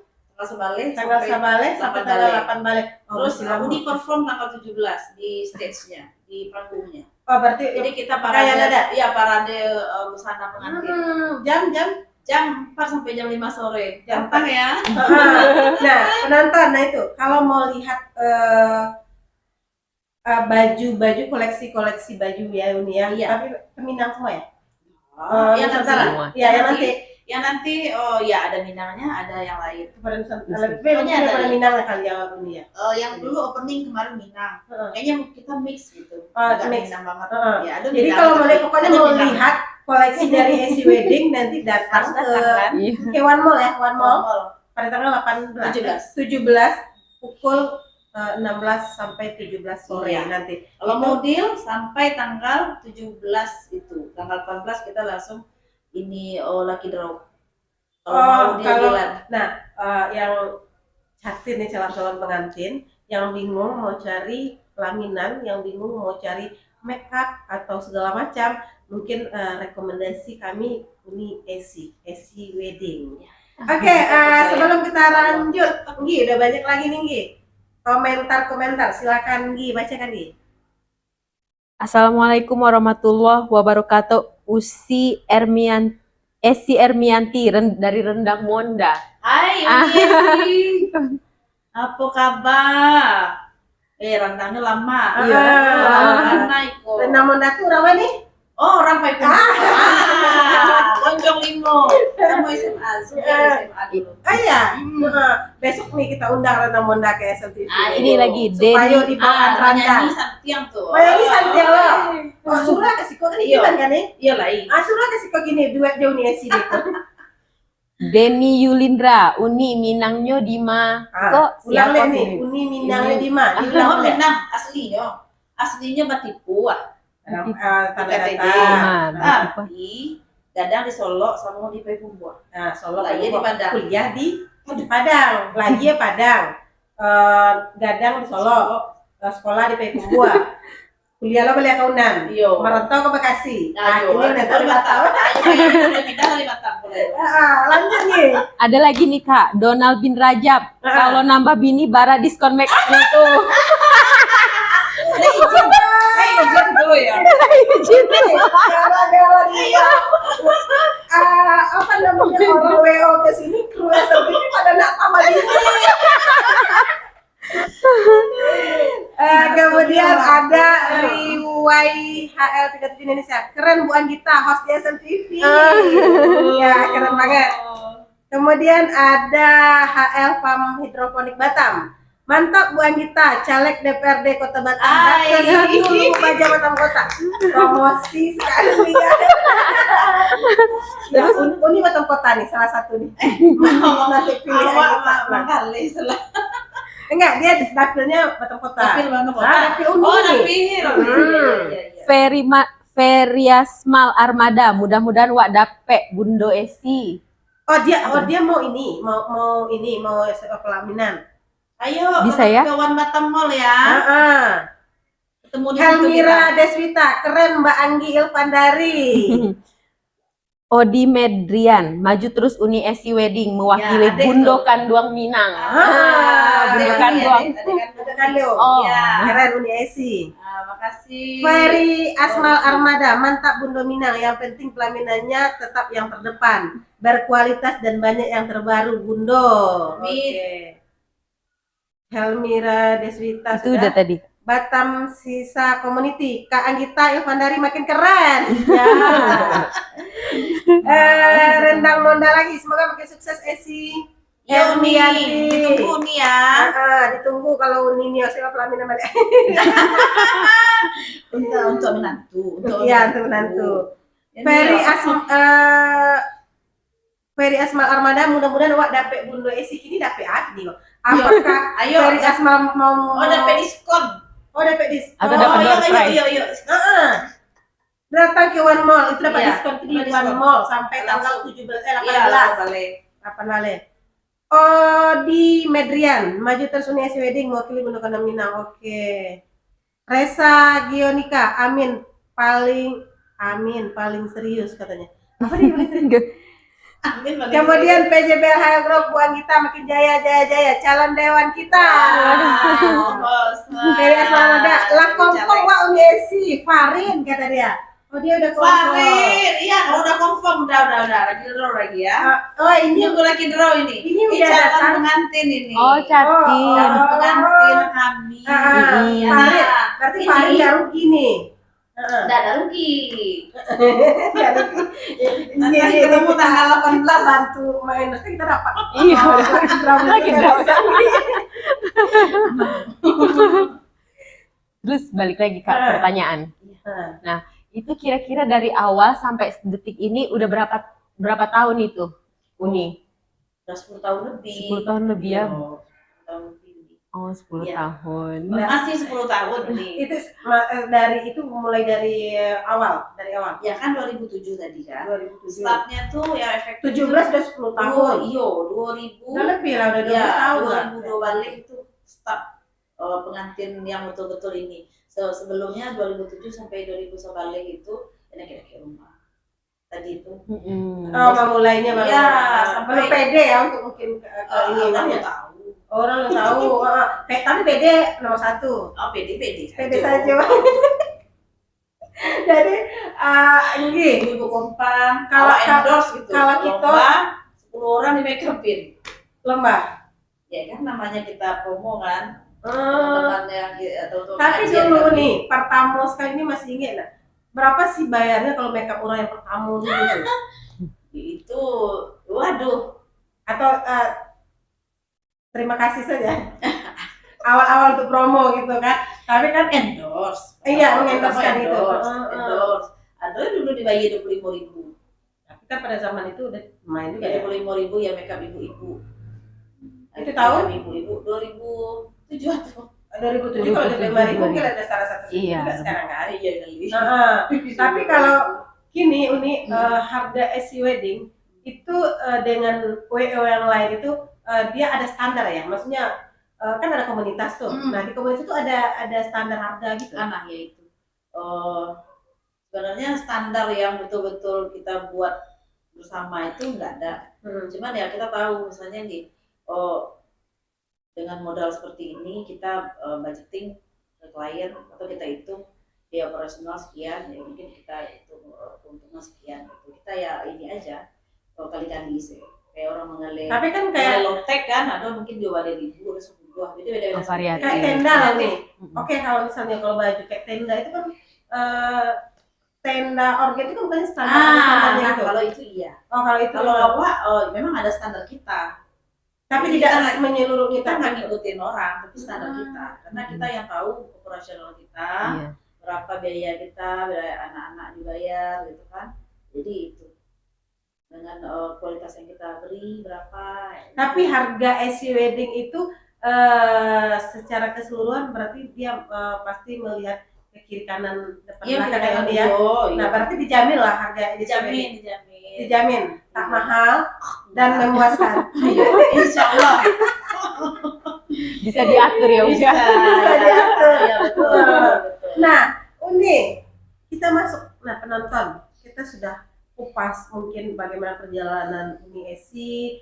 Tanggal Sabale sampai tanggal 8 balik. Terus Uni perform tanggal 17 di stage-nya, di panggungnya. Oh, berarti jadi kita parade. Iya, parade busana pengantin. Jam 4 sampai jam 5 sore. Gampang ya. Nah, penonton, nah itu kalau mau lihat baju koleksi baju ya Uni ya. Iya. Tapi Minang semua ya? Yang semua. Yang nanti ya ada Minangnya, ada yang lain. Lebih ada Minang kali yang Uni ya. Yang dulu opening kemarin Minang. Kayaknya kita mix gitu. Mix Minang banget. Ya, ada jadi Minang, kalau pokoknya mau lihat koleksi dari SC Wedding nanti datang ke One Mall ya, One Mall pada tanggal 17 pukul 16 sampai 17 sore nanti. Kalau mau deal sampai tanggal 17 itu. Tanggal 18 kita langsung ini lucky draw. Yang cantik nih calon pengantin yang bingung mau cari pelaminan, yang bingung mau cari make up atau segala macam, mungkin rekomendasi kami Uni SC Wedding. Oke, sebelum kita lanjut, Gi, udah banyak lagi nih Gi. Komentar, silakan Gi, bacakan Gi. Assalamualaikum warahmatullahi wabarakatuh. Esi Ermianti dari Rendang Monda. Hai Esi. Apa kabar? Rendangnya lama. Iya. Rendang Monda tuh orang mana nih? Oh, orang Payakumbuh. Gonjong Limo. Sama SMA dulu. Iya. Besok nih kita undang Rendang Monda ke SMTV. Ini lagi Supaya dibawa Rendang. Nyanyi Santiang tuh. Nyanyi Santiang loh. Oh, Surah kasih kok ini kan nih? Iya lah. Surah kasih kok gini duet jauh nih SC gitu. Denny Yulindra, Uni Minangnya di mana? Kok siapa nih? Uni Minangnya di mana? Minang aslinya matipu tanda-tanda. Tapi Gadang di Solo sama di Payakumbuh. Nah, Solo Lah iya di Padang. Kuliah di Padang. Lah iya Padang. Gadang di Solo. Sekolah di Payakumbuh. Kuliah lo beli akaunan. Yo. Merantau ke Bekasi. Nah, Ini udah baru 5 tahun. Udah pindah ke 5 tahun. Lanjut nih. Ada lagi nih Kak, Donald bin Rajab. Kalau nambah bini bara diskon make upnya tuh. Izin dulu ya. Gara-gara dia apa namanya orang WO ke sini kru SMTV pada nak tambah gini. Kemudian ada Riwai HL37 Indonesia. Keren Bu Anggita, host di SMTV. Ya, keren banget. Kemudian ada HL Farm Hidroponik Batam. Mantap Bu Anggita, caleg DPRD Kota Batam. Ke-1 Baja Batam Kota. Promosi sekali ya. Terus Uni Batam Kota nih, salah satu nih. Nanti pilih Anggita. Kali setelah. Enggak, dia dapilnya Batam Kota. Dapil Batam Kota. Dapil Uni. Oh, dapil. Feriasmal Armada, mudah-mudahan wak dapet Bundo Esi. Oh dia mau ini, mau pelaminan. Ayo, Bisa ya? ke One Batam Mall ya. Ketemu di situ Helmira Deswita, keren Mbak Anggi Ilvandari. Odi Medrian, maju terus Uni Esi Wedding, mewakili Ya, Bundo tuh. Kanduang Minang. Bundo ada Kanduang. Ada Kando. Oh. Ya. Keren Uni Esi. Makasih. Ferry Asmal Armada, mantap Bundo Minang. Yang penting pelaminannya tetap yang terdepan, berkualitas dan banyak yang terbaru Bundo. Oke. Helmira Deswita Itu udah tadi. Batam Sisa Community, Kak Anggita Ilvandari makin keren. Ya. Rendang Monda lagi, semoga makin sukses Esi. Ya Uni, Elmianti. ditunggu Uni ya. Ditunggu kalau Uni Niosel pelaminan balik. Untuk menantu. Iya, untuk menantu. Ferry Asmal Armada, mudah-mudahan wak dapet Bundo Esi kini dapet nih kok. Apakah Ayo. Ferry Asmal mau Dapet diskon. dapet diskon? Atau dapat door prize. Yuk. Datang ke One Mall itu dapat Iya, diskon di dapat One diskon. Mall sampai tanggal 18. Balik. Kapan balik? Oh, di Medrian, maju terus Uni Esi Wedding mewakili Bundo Kanduang Minang. Oke. Resa Gionika, amin paling serius katanya. Apa dia paling serius? Amin. Kemudian PJBL Group Bu Anggita makin jaya calon dewan kita. Ferry Asmal Armada, lah kompong Wak Uni Esi, Farin kata dia. Oh dia udah kompong. Farid, iya udah confirm, udah lagi draw lagi ya. Oh ini Ini gue lagi draw ini. Ini udah calon datang. pengantin ini. Oh, Catin. Calon pengantin kami. Farid, berarti Ini. Farid gak rugi nih. Nggak ada rugi. Nanti Nanti ketemu tanggal 18. bantu main nanti kita dapat. Iya. Lagi Terus balik lagi Kak, pertanyaan. Nah, itu kira-kira dari awal sampai detik ini udah berapa tahun itu Uni? Udah 10 tahun lebih. 10 tahun lebih ya? 10 tahun lebih. Oh, 10 Iya. tahun. Masih 10 tahun ini. Itu mulai dari awal. Ya kan 2007 tadi kan. 2007. Startnya tuh yang efektif 17 udah 10 tahun. Iya, 2000. Udah lebih lah, udah 12 Ya, tahun lah. 2002 balik itu start pengantin yang betul-betul ini. Sebelumnya 2007 sampai 2000 balik itu enak-enak ke rumah. Tadi itu. Oh, mulainya baru. Iya, baru sampai pede ya untuk mungkin ke ini orang ya. udah tahu. Orang udah tahu. Tapi pede nomor 1. Oh, pede Pede saja. Jadi ini ibu kompak Kalau- endorse gitu. kalau kita- Lomba, 10 orang di make upin. lembah. Ya kan namanya kita promo kan. Teman-teman yang atau Tapi pengajian dulu kami. nih, pertama sekali ini masih ingat lah. Berapa sih bayarnya kalau makeup orang yang pertama dulu? Itu waduh. Atau terima kasih saja. Awal-awal untuk promo gitu kan. Tapi kan Endorse. Iya, mengendorsekan itu. Endorse. Ada dulu dibayar 25.000. tapi kan pada zaman itu udah main juga ya. 25.000 ya makeup ibu-ibu. Itu tahun? Ibu-ibu 2007 atau 2007 kalau udah 5.000 mungkin ada salah satu Iya. juga sekarang kan. iya kali. Tapi kalau gini Uni, harga SC wedding itu dengan WO yang lain itu dia ada standar ya, maksudnya kan ada komunitas tuh. Nah di komunitas itu ada standar harga gitu. Nah ya itu sebenarnya standar yang betul-betul kita buat bersama itu nggak ada. Cuman ya kita tahu misalnya nih, dengan modal seperti ini kita budgeting ke klien atau kita hitung biaya operasional sekian, ya mungkin kita hitung keuntungan sekian gitu. Kita ya ini aja kalikan diisi kayak orang mengalih. Tapi kan kayak lotek kan ada mungkin 2.000 ada 10 jadi beda-beda variasi. Kayak tenda lah nih. Oke, kalau misalnya kalau baju kayak tenda itu kan tenda organ itu kan bukan standarnya gitu. Kalau itu iya. Kalau itu memang ada standar kita. Tapi tidak menyeluruh kita nggak ngikutin orang, tapi standar kita. Karena kita yang tahu operasional kita, berapa biaya kita, biaya anak-anak dibayar gitu kan. Jadi itu dengan kualitas yang kita beri berapa. Tapi harga SC wedding itu secara keseluruhan berarti dia pasti melihat ke kiri kanan depan belakang ya. Nah berarti dijamin lah harga dijamin tak mahal dan memuaskan. Insya Allah bisa diatur ya bisa diatur ya, betul. Nah Uni kita masuk, nah penonton kita sudah kupas mungkin bagaimana perjalanan Uni Esi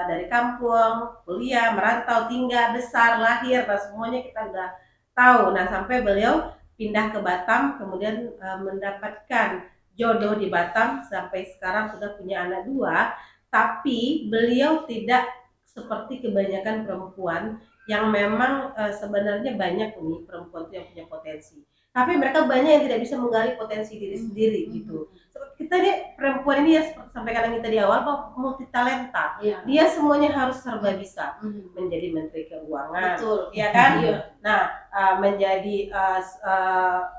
dari kampung, kuliah, merantau, tinggal, besar, lahir, dan semuanya kita udah tahu. Nah sampai beliau pindah ke Batam, kemudian mendapatkan jodoh di Batam, sampai sekarang sudah punya anak 2. Tapi beliau tidak seperti kebanyakan perempuan yang memang sebenarnya banyak nih perempuan itu yang punya potensi. Tapi mereka banyak yang tidak bisa menggali potensi diri sendiri gitu. Kita nih perempuan ini ya seperti sampaikan kita di awal bahwa multi talenta. Dia semuanya harus serba bisa. Menjadi menteri keuangan, ya kan? Nah, menjadi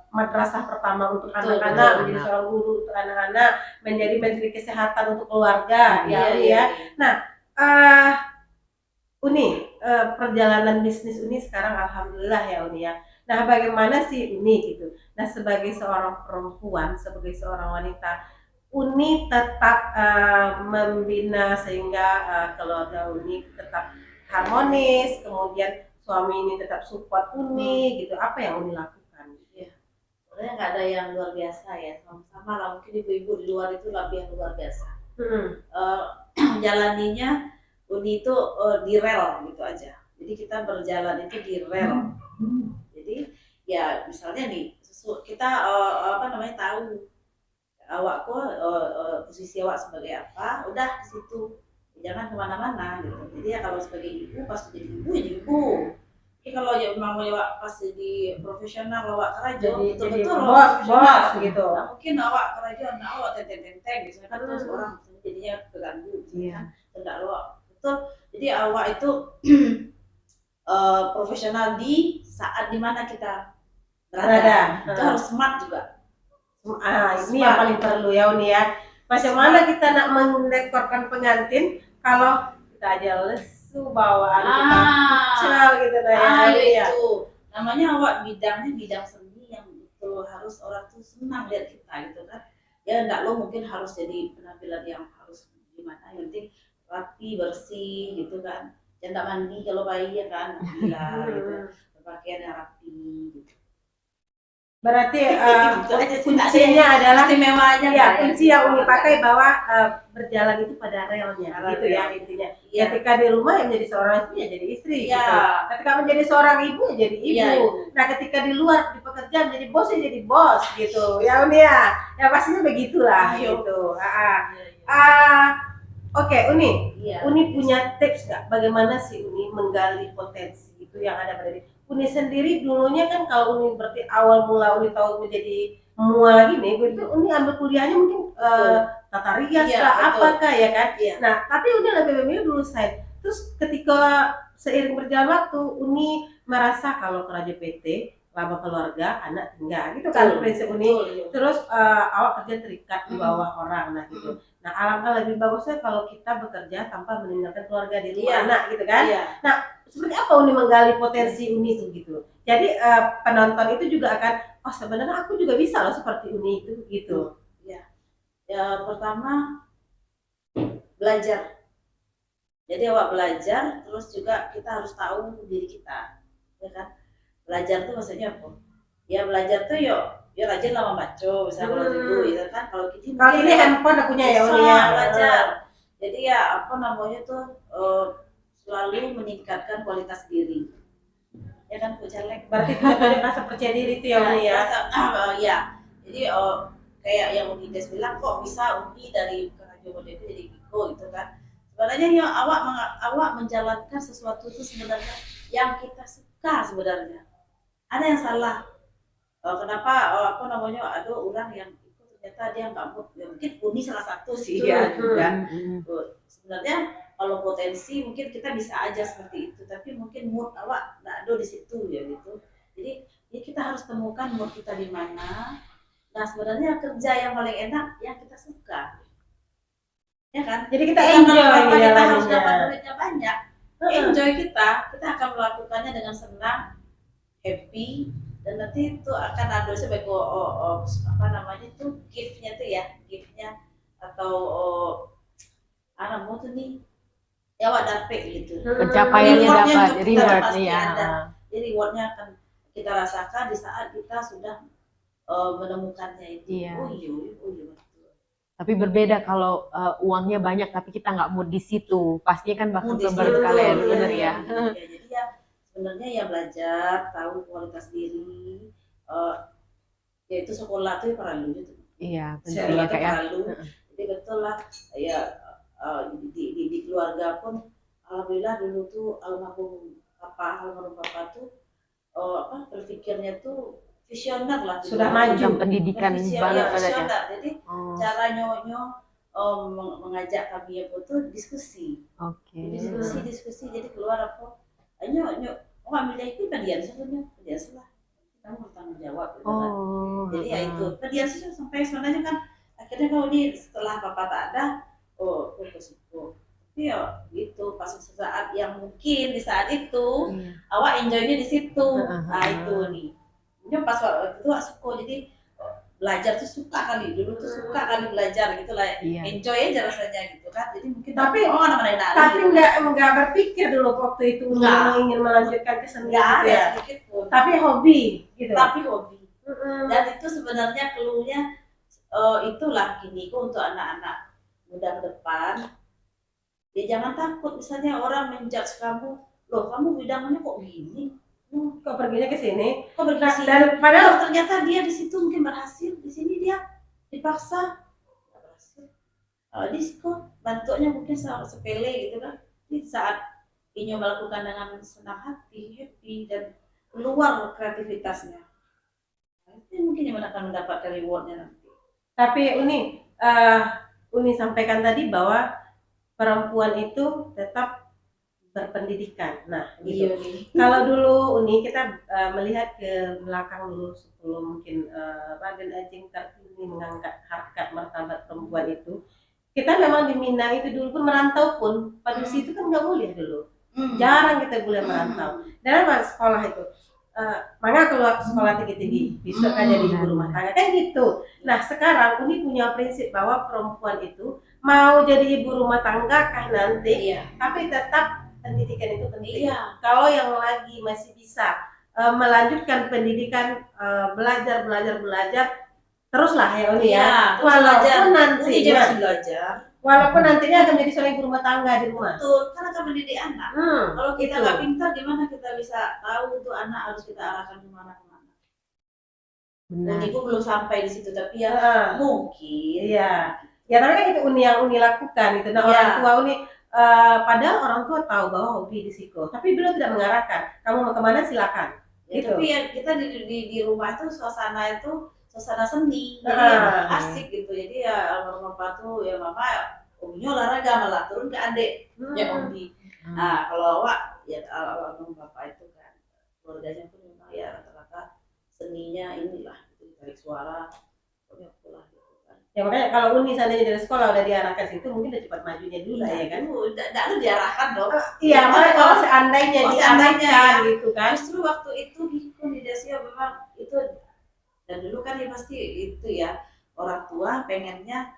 madrasah pertama untuk anak-anak, menjadi seorang guru untuk anak-anak, menjadi menteri kesehatan untuk keluarga, ya. Nah, Uni, perjalanan bisnis Uni sekarang alhamdulillah ya Uni ya. Nah bagaimana sih Uni gitu? Nah sebagai seorang perempuan, sebagai seorang wanita, Uni tetap membina sehingga keluarga Uni tetap harmonis, kemudian suami ini tetap support Uni gitu. Apa yang Uni lakukan? Ya, sebenarnya nggak ada yang luar biasa ya, sama-sama lah. Mungkin ibu-ibu di luar itu lebih yang luar biasa. Jalaninya Uni itu di rel gitu aja. Jadi kita berjalan itu di rel. Jadi ya misalnya nih kita tahu awakku posisi awak sebagai apa, udah di situ, jangan kemana-mana gitu. Jadi ya kalau sebagai ibu pas jadi ibu ya ibu. Jadi kalau ya memang awak pas jadi profesional awak kerja betul-betul bos gitu. Nah, mungkin awak kerja awak tenteng gitu kan terus orang jadinya terganggu kan. Enggak awak betul. Jadi awak itu profesional di saat dimana kita berada. Itu harus smart juga. Ini yang paling perlu ya Uni ya. Bagaimana kita nak mendekorkan pengantin kalau kita aja lesu bawaan kita kecil gitu ya. Itu namanya awak bidang seni yang betul harus orang tuh senang lihat kita gitu kan. Ya enggak lo mungkin harus jadi penampilan yang harus gimana, yang penting rapi bersih gitu kan. Jangan mandi kalau bayi ya kan, gila gitu. Berpakaian yang rapi gitu. Berarti kuncinya adalah istimewanya ya, kunci yang Uni pakai bahwa berjalan itu pada relnya gitu ya intinya. Ketika di rumah ya menjadi seorang istri ya jadi istri gitu. Ketika menjadi seorang ibu ya jadi ibu. Nah ketika di luar di pekerjaan jadi bos ya jadi bos gitu ya Uni ya. Ya pastinya begitulah gitu. Oke, Uni. Uni punya tips nggak bagaimana sih Uni menggali potensi itu yang ada pada diri Uni sendiri? Dulunya kan kalau Uni berarti awal mula Uni tahu menjadi mua gini, itu Uni ambil kuliahnya mungkin tata rias apakah ya kan? Nah, tapi Uni lebih memilih dulu saya. Terus ketika seiring berjalan waktu Uni merasa kalau kerja PT lama keluarga, anak tinggal gitu kan prinsip Uni. Terus awak kerja terikat di bawah orang, nah gitu. Nah alangkah lebih bagusnya kalau kita bekerja tanpa meninggalkan keluarga di rumah anak gitu kan. Nah seperti apa Uni menggali potensi Uni itu gitu. Jadi penonton itu juga akan, oh sebenarnya aku juga bisa loh seperti Uni itu gitu. pertama belajar. Jadi awak belajar, terus juga kita harus tahu diri kita, ya kan? Belajar tuh maksudnya apa? Ya belajar tuh yo rajin lah membaca, misalnya kalau dulu, ya kan? Kalau ini handphone udah punya ya bisa Uni ya. belajar. Jadi ya apa namanya tuh selalu meningkatkan kualitas diri. Ya kan, Bu Caleg? Berarti kita punya rasa percaya diri itu ya Uni ya. Ya. Jadi kayak yang Uni Des bilang, kok bisa Uni dari Kerajo Merdeka jadi Biko gitu kan? Sebenarnya ya awak menjalankan sesuatu itu sebenarnya yang kita suka sebenarnya. Ada yang salah. Kenapa apa namanya ada orang yang itu ternyata dia nggak mood. Ya, mungkin Uni salah satu sih ya juga. Sebenarnya kalau potensi mungkin kita bisa aja seperti itu, tapi mungkin mood awak nggak ada di situ ya gitu. Jadi ya kita harus temukan mood kita di mana. Nah sebenarnya kerja yang paling enak yang kita suka. Ya kan? Jadi kita enjoy kita harus dapat duitnya banyak. Enjoy kita akan melakukannya dengan senang, happy, dan nanti itu akan ada sebagai apa namanya itu giftnya tuh ya, giftnya atau mau tuh nih ya wak dapet gitu. Pencapaiannya dapat reward ya. Jadi rewardnya akan kita rasakan di saat kita sudah menemukannya itu. Iya. Oh iya. Tapi berbeda kalau uangnya banyak tapi kita nggak mood di situ, pastinya kan bakal Mood di berkalian, situ, bener ya. Jadi ya sebenarnya ya belajar, tahu kualitas diri, yaitu sekolah tuh perlu gitu. Iya, Sekolah pentingnya tuh kayak. perlu. Jadi betul lah ya di keluarga pun alhamdulillah dulu tuh almarhum papa tuh berpikirnya tuh visioner lah. Sudah maju Pendidikan banget visioner. Jadi cara nyonyo mengajak kami tuh diskusi. Oke. Diskusi jadi keluar apa? Nyok ambil itu pedian salah. Kamu bertanggung jawab gitu kan. Jadi ya itu pedian sampai sebenarnya kan akhirnya kalau ini setelah papa tak ada fokus. Tapi ya gitu pas saat yang mungkin di saat itu awak enjoynya di situ. Nah itu nih. Ini pas waktu itu suka jadi belajar tuh suka kali dulu tuh suka kali belajar gitu lah. Enjoy aja rasanya gitu kan. Jadi mungkin tapi gitu. nggak berpikir dulu waktu itu ingin melanjutkan kesenian gitu ya. Sedikit pun. Tapi hobi gitu. Dan itu sebenarnya clue-nya itulah gini kok untuk anak-anak muda ke depan. Ya jangan takut misalnya orang menjudge kamu, loh kamu bidangnya kok gini, kok perginya ke sini, dan padahal ternyata dia di situ mungkin berhasil, di sini dia dipaksa berhasil. Di situ bentuknya mungkin sangat sepele gitu kan. Di saat Inyo melakukan dengan senang hati, happy dan keluar kreativitasnya, itu mungkin yang akan mendapatkan rewardnya nanti. Tapi Uni sampaikan tadi bahwa perempuan itu tetap berpendidikan. Nah, gitu. Kalau dulu Uni kita melihat ke belakang dulu sebelum mungkin Raden Ajeng Kartini mengangkat harkat martabat perempuan itu, kita memang di Minang itu dulu pun merantau pun pada situ kan nggak boleh dulu. Jarang kita boleh merantau. Dan apa sekolah itu? Mangga keluar sekolah tinggi-tinggi, bisa kan jadi ibu rumah tangga kan gitu. Nah sekarang Uni punya prinsip bahwa perempuan itu mau jadi ibu rumah tangga kah nanti, tapi tetap pendidikan itu penting. Kalau yang lagi masih bisa melanjutkan pendidikan, belajar, teruslah ya Uni ya. Walaupun nantinya akan menjadi seorang ibu rumah tangga di rumah. Betul, kan akan mendidik anak. Kalau kita nggak pintar, gimana kita bisa tahu tuh anak harus kita arahkan kemana? Benar. Ibu belum sampai di situ, tapi ya mungkin. Iya. Ya tapi kan itu yang Uni lakukan itu. Nah orang tua Uni, padahal orang tua tahu bahwa hobi di psiko, tapi beliau tidak mengarahkan. Kamu mau kemana silakan. Ya, gitu. Tapi ya kita di rumah itu suasana seni, jadi asik gitu. Jadi ya almarhum papa tuh ya mama, omnya olahraga malah turun ke adik, ya omi. Nah kalau awak ya almarhum papa itu kan keluarganya pun memang ya rata-rata seninya inilah gitu, tarik suara, pokoknya pulang gitu kan. Ya makanya kalau Uni seandainya dari sekolah udah diarahkan situ mungkin udah cepat majunya dulu lah ya kan. Tidak ada diarahkan dong. Iya, makanya kalau seandainya diarahkan gitu kan. Justru waktu itu di Desio memang itu. Dan dulu kan ya pasti itu ya orang tua pengennya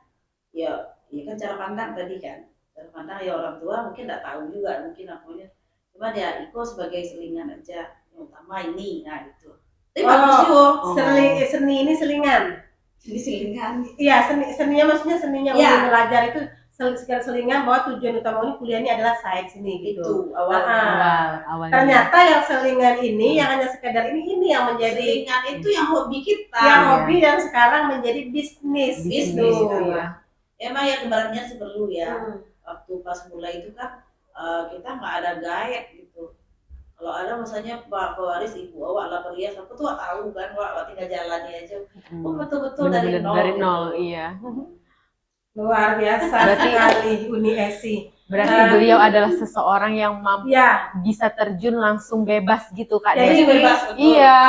ya kan cara pandang tadi kan, cara pandang ya orang tua mungkin nggak tahu juga mungkin akunya, cuma ya Iko sebagai selingan aja yang utama ini, nah itu. Tapi bagus juga. Seni ini selingan. Ini selingan. Iya, seninya maksudnya seninya Iya. Uni belajar itu selingan bahwa tujuan utama Uni kuliahnya adalah sains ini gitu. Itu awalnya. Awalnya. Ternyata yang selingan ini yang hanya sekedar ini yang menjadi Selingan itu yang hobi kita. yang hobi yang sekarang menjadi bisnis gitu. Iya. Emang ya kemarinnya perlu ya. Waktu pas mulai itu kan kita nggak ada guide gitu. Kalau ada misalnya Pak Waris Ibu awak lah perhias, aku tuh tahu kan, awak tinggal jalani aja. Oh betul-betul dari nol. Dari nol, iya. Luar biasa sekali Uni Esi. Berarti beliau adalah seseorang yang mampu Ya, bisa terjun langsung bebas gitu Kak. jadi bebas, betul. Iya.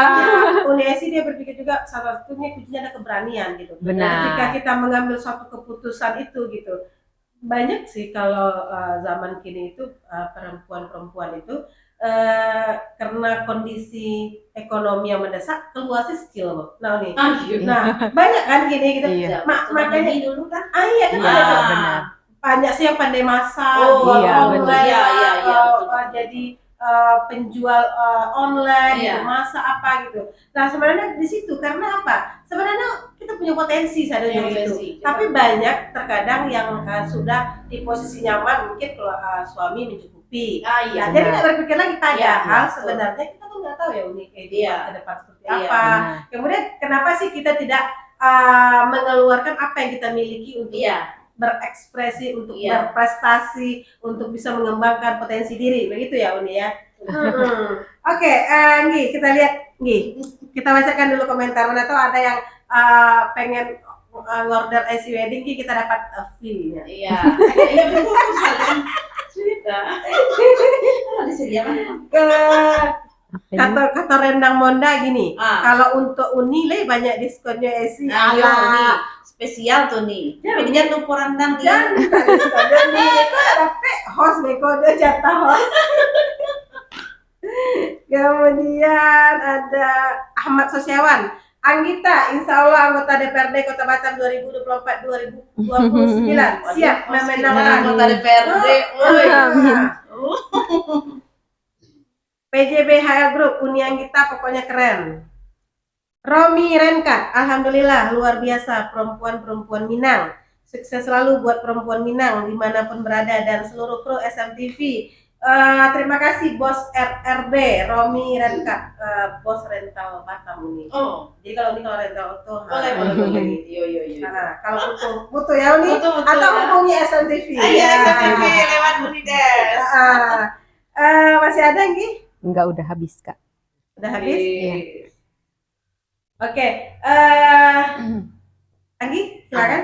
Uni Esi dia berpikir juga salah satunya kuncinya ada keberanian gitu. Benar. Ketika kita mengambil suatu keputusan itu gitu. Banyak sih kalau zaman kini itu perempuan-perempuan itu karena kondisi ekonomi yang mendesak keluar sih skill loh. Nah nih, nah banyak kan gini gitu. Iya. Makanya dulu kan. iya kan Iya, ada benar. banyak sih yang pandai masak, Oh, iya, online, benar. jadi penjual online, Iya. gitu, masak apa gitu. Nah sebenarnya di situ karena apa? Sebenarnya kita punya potensi sadar gitu. Tapi banyak terkadang yang sudah di posisi nyaman mungkin kalau suami mencukupi. Iya. Nah, jadi tidak berpikir lagi padahal Iya, sebenarnya kita tuh nggak tahu ya unik Iya. ke depan seperti Iya. apa. Kemudian kenapa sih kita tidak mengeluarkan apa yang kita miliki untuk berekspresi, untuk berprestasi, untuk bisa mengembangkan potensi diri, begitu ya Uni ya. Oke, Nggi, kita lihat Nggi, kita bacakan dulu komentar. Mana tahu ada yang pengen ngorder IC wedding, Nggi, kita dapat fee-nya. Iya. Iya betul saling cerita. Disediakan. Kata Rendang Monda gini, kalau untuk Uni banyak diskonnya IC. Uni spesial tuh nih. Jadi dia tuh rendang nih. Dan diskonnya nih, itu dapat host kode jatah host. Kemudian ada Ahmad Sosiawan, Anggita, insya Allah anggota DPRD Kota Batam 2024-2029 siap memenangkan anggota DPRD. PJB HL Group, Uni Anggita pokoknya keren. Romi Renkat, alhamdulillah luar biasa perempuan-perempuan Minang. Sukses selalu buat perempuan Minang dimanapun berada dan seluruh kru SMTV. Terima kasih Bos RRB Romi Renkat, Bos rental Batam ini. Jadi kalau rental auto boleh. Kalau butuh ya Uni atau hubungi SMTV. Iya, SMTV lewat Unides. Masih ada Nggi? Enggak, udah habis Kak. Udah habis? Iya. Oke, Anggi, silakan.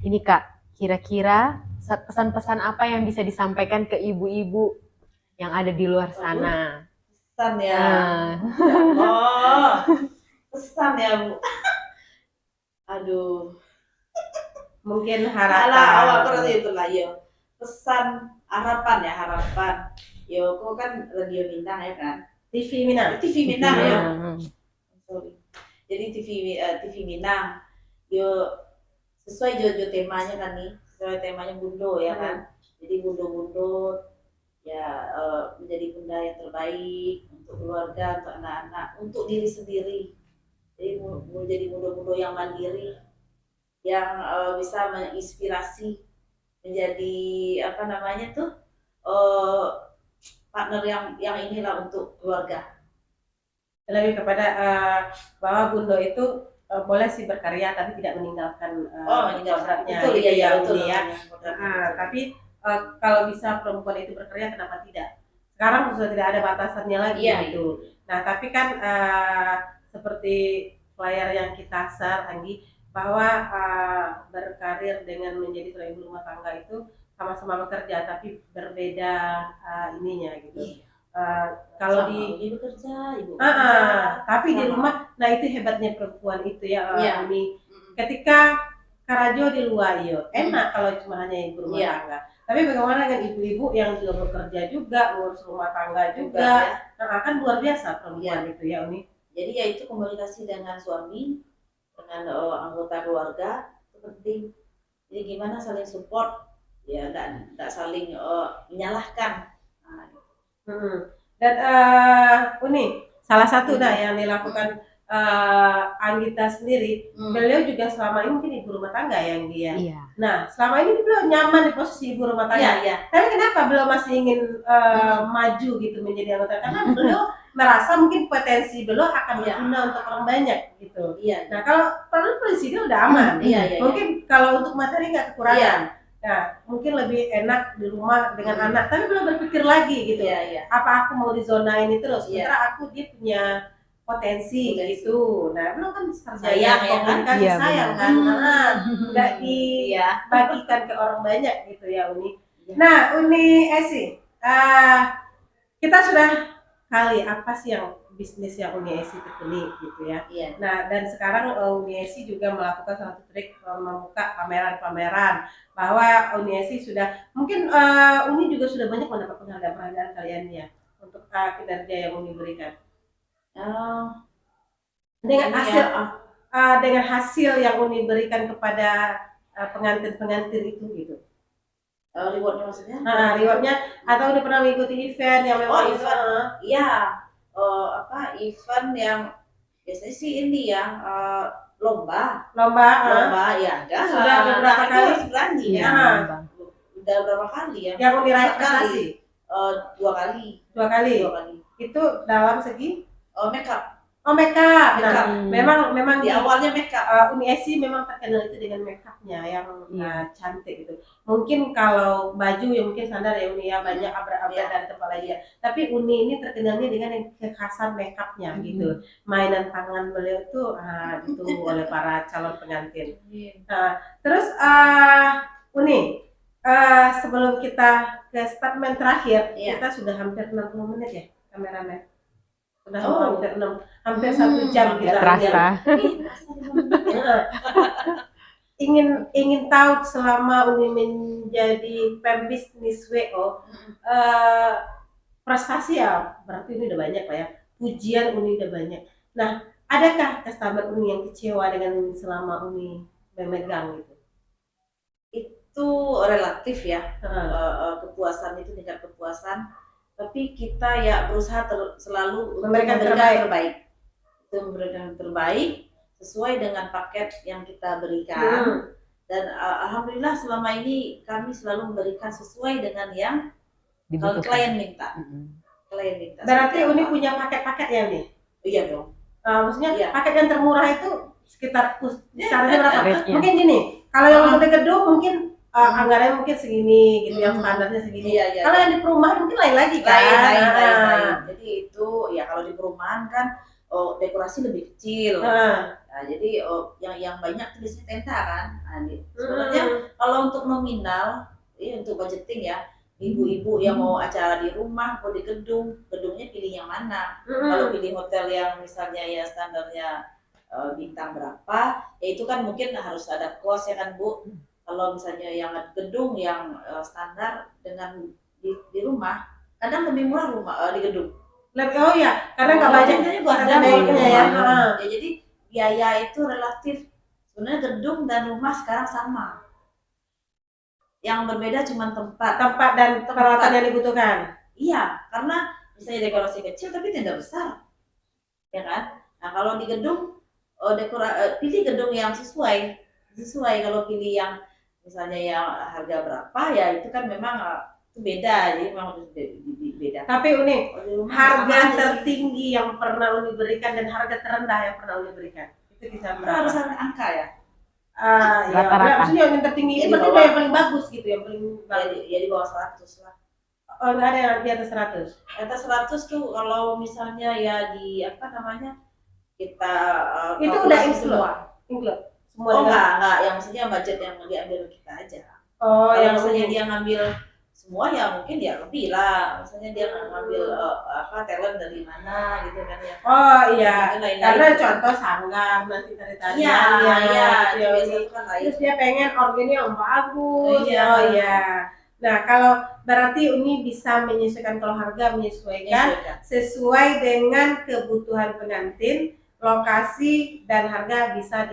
Ini Kak, kira-kira pesan-pesan apa yang bisa disampaikan ke ibu-ibu yang ada di luar sana? Pesan ya. Pesan ya Bu. Aduh. Mungkin harapan. Awal terus itulah yo. Pesan harapan. Yo, kok kan Radio Minang ya kan? TV Minang ya. Sorry. Jadi TV Minang. Yo sesuai jojo temanya kan nih. Sesuai temanya Bundo ya kan. Jadi Bundo ya menjadi bunda yang terbaik untuk keluarga, untuk anak-anak, untuk diri sendiri. Jadi menjadi muda-muda yang mandiri, yang bisa menginspirasi, menjadi partner yang inilah untuk keluarga. Lebih kepada bahwa Bundo itu boleh sih berkarya tapi tidak meninggalkan kodratnya. Betul ya. Tapi kalau bisa perempuan itu berkarya, kenapa tidak? Sekarang sudah tidak ada batasannya lagi gitu. Nah tapi kan seperti flyer yang kita share Anggi, bahwa berkarir dengan menjadi seorang ibu rumah tangga itu sama-sama bekerja tapi berbeda ininya gitu. Kalau ibu kerja, tapi di rumah, nah itu hebatnya perempuan itu ya. Ini ketika Karajo di luar enak kalau cuma hanya ibu rumah tangga. Tapi bagaimana dengan ibu-ibu yang juga bekerja juga, ngurus rumah tangga juga, nah kan luar biasa perempuan itu ya Uni. Jadi ya itu komunikasi dengan suami, dengan anggota keluarga itu penting. Jadi gimana saling support, ya nggak saling menyalahkan. Nah, Dan Uni, salah satu yang dilakukan Anggita sendiri, beliau juga selama ini mungkin ibu rumah tangga yang dia. Iya. Nah, selama ini beliau nyaman di posisi ibu rumah tangga. Iya. Tapi kenapa beliau masih ingin maju gitu menjadi anggota? Karena beliau merasa mungkin potensi beliau akan berguna untuk orang banyak gitu. Iya. Nah, kalau polisi dia udah aman. Iya. Mungkin kalau untuk materi nggak kekurangan. Nah, mungkin lebih enak di rumah dengan anak, tapi belum berpikir lagi gitu. Iya. Apa aku mau di zona ini terus? Iya. Sementara dia punya potensi gitu. Nah, belum kan sarjana Sayang, ya kan? komunikasi, Iya, sayang benar. kan, nggak dibagikan ke orang banyak gitu ya Uni. Iya. Nah, Uni Esi, kita sudah kali apa sih yang bisnis yang Uni Esi tekuni gitu ya. Iya. Nah, dan sekarang Uni Esi juga melakukan satu trik membuka pameran-pameran, bahwa Uni Esi sudah mungkin Uni juga sudah banyak mendapat penghargaan kalian ya untuk kinerja yang Uni berikan. Dengan hasil yang Uni berikan kepada pengantin-pengantin itu gitu. Rewardnya maksudnya? Rewardnya, atau udah pernah mengikuti event yang memang event? Iya. Event yang biasanya sih ini ya lomba ya enggak sudah beberapa kali berani ya. Udah berapa kali ya yang Uni raih prestasi? 2 kali. Itu dalam segi makeup. Nah, memang di awalnya makeup. Uni Esi memang terkenal itu dengan makeupnya yang cantik gitu. Mungkin kalau baju ya mungkin standar ya Uni ya, banyak abrak-abrak dan kepala dia. Tapi Uni ini terkenalnya dengan kekhasan makeupnya gitu. Mainan tangan beliau itu ditunggu oleh para calon pengantin. Terus Uni, sebelum kita ke statement terakhir, kita sudah hampir 60 menit ya kameramen. Sudah hampir 1 jam kita terasa. ingin tahu selama Uni menjadi pembisnis WO, prestasi ya berarti ini udah banyak Pak ya, pujian Uni udah banyak. Nah, adakah customer Uni yang kecewa dengan selama Uni memegang gitu? Itu relatif ya. Kepuasan itu tingkat kepuasan, tapi kita ya berusaha selalu memberikan terbaik. Itu memberikan terbaik sesuai dengan paket yang kita berikan. Dan alhamdulillah selama ini kami selalu memberikan sesuai dengan yang klien minta. Berarti Uni punya paket-paket ya nih? Iya dong. Maksudnya paket yang termurah itu sekitar kisarannya berapa? Mungkin gini, kalau yang untuk gedung mungkin anggarannya mungkin segini gitu, yang standarnya segini. Kalau yang di perumahan mungkin lain lagi kan? Lain. Jadi itu ya kalau di perumahan kan dekorasi lebih kecil. Nah, jadi yang banyak tulisnya tenda kan. Sebenarnya kalau untuk nominal, untuk budgeting ya, ibu-ibu yang mau acara di rumah atau di gedungnya pilih yang mana. Kalau pilih hotel yang misalnya ya standarnya bintang berapa, ya itu kan mungkin harus ada kos ya kan Bu. Kalau misalnya yang gedung yang standar dengan di rumah, kadang lebih murah di gedung. Karena nggak budgetnya buat ada baiknya ya. Jadi biaya itu relatif. Sebenarnya gedung dan rumah sekarang sama. Yang berbeda cuma tempat dan peralatan yang dibutuhkan. Iya, karena misalnya dekorasi kecil tapi tenda besar, ya kan? Nah kalau di gedung pilih gedung yang sesuai. Kalau pilih yang misalnya yang harga berapa ya itu kan memang itu beda, jadi memang harus beda. Tapi Uni, harga tertinggi yang pernah Uni berikan dan harga terendah yang pernah Uni berikan itu bisa berapa? Harus angka ya. Maksudnya yang tertinggi itu berarti yang paling bagus gitu, yang paling bagus. Ya di bawah 100 lah. Nggak ada yang di atas 100. Atas 100 tuh kalau misalnya ya di kita itu udah include semua. Enggak, yang maksudnya budget yang diambil kita aja. Yang misalnya dia ngambil semua ya mungkin dia lebih lah. Misalnya dia ngambil talent dari mana gitu kan ya. Karena contoh sanggar nanti tarian. Terus dia pengen organnya yang bagus. Nah, kalau berarti Uni bisa menyesuaikan, kalau harga menyesuaikan sesuai dengan kebutuhan pengantin, lokasi dan harga bisa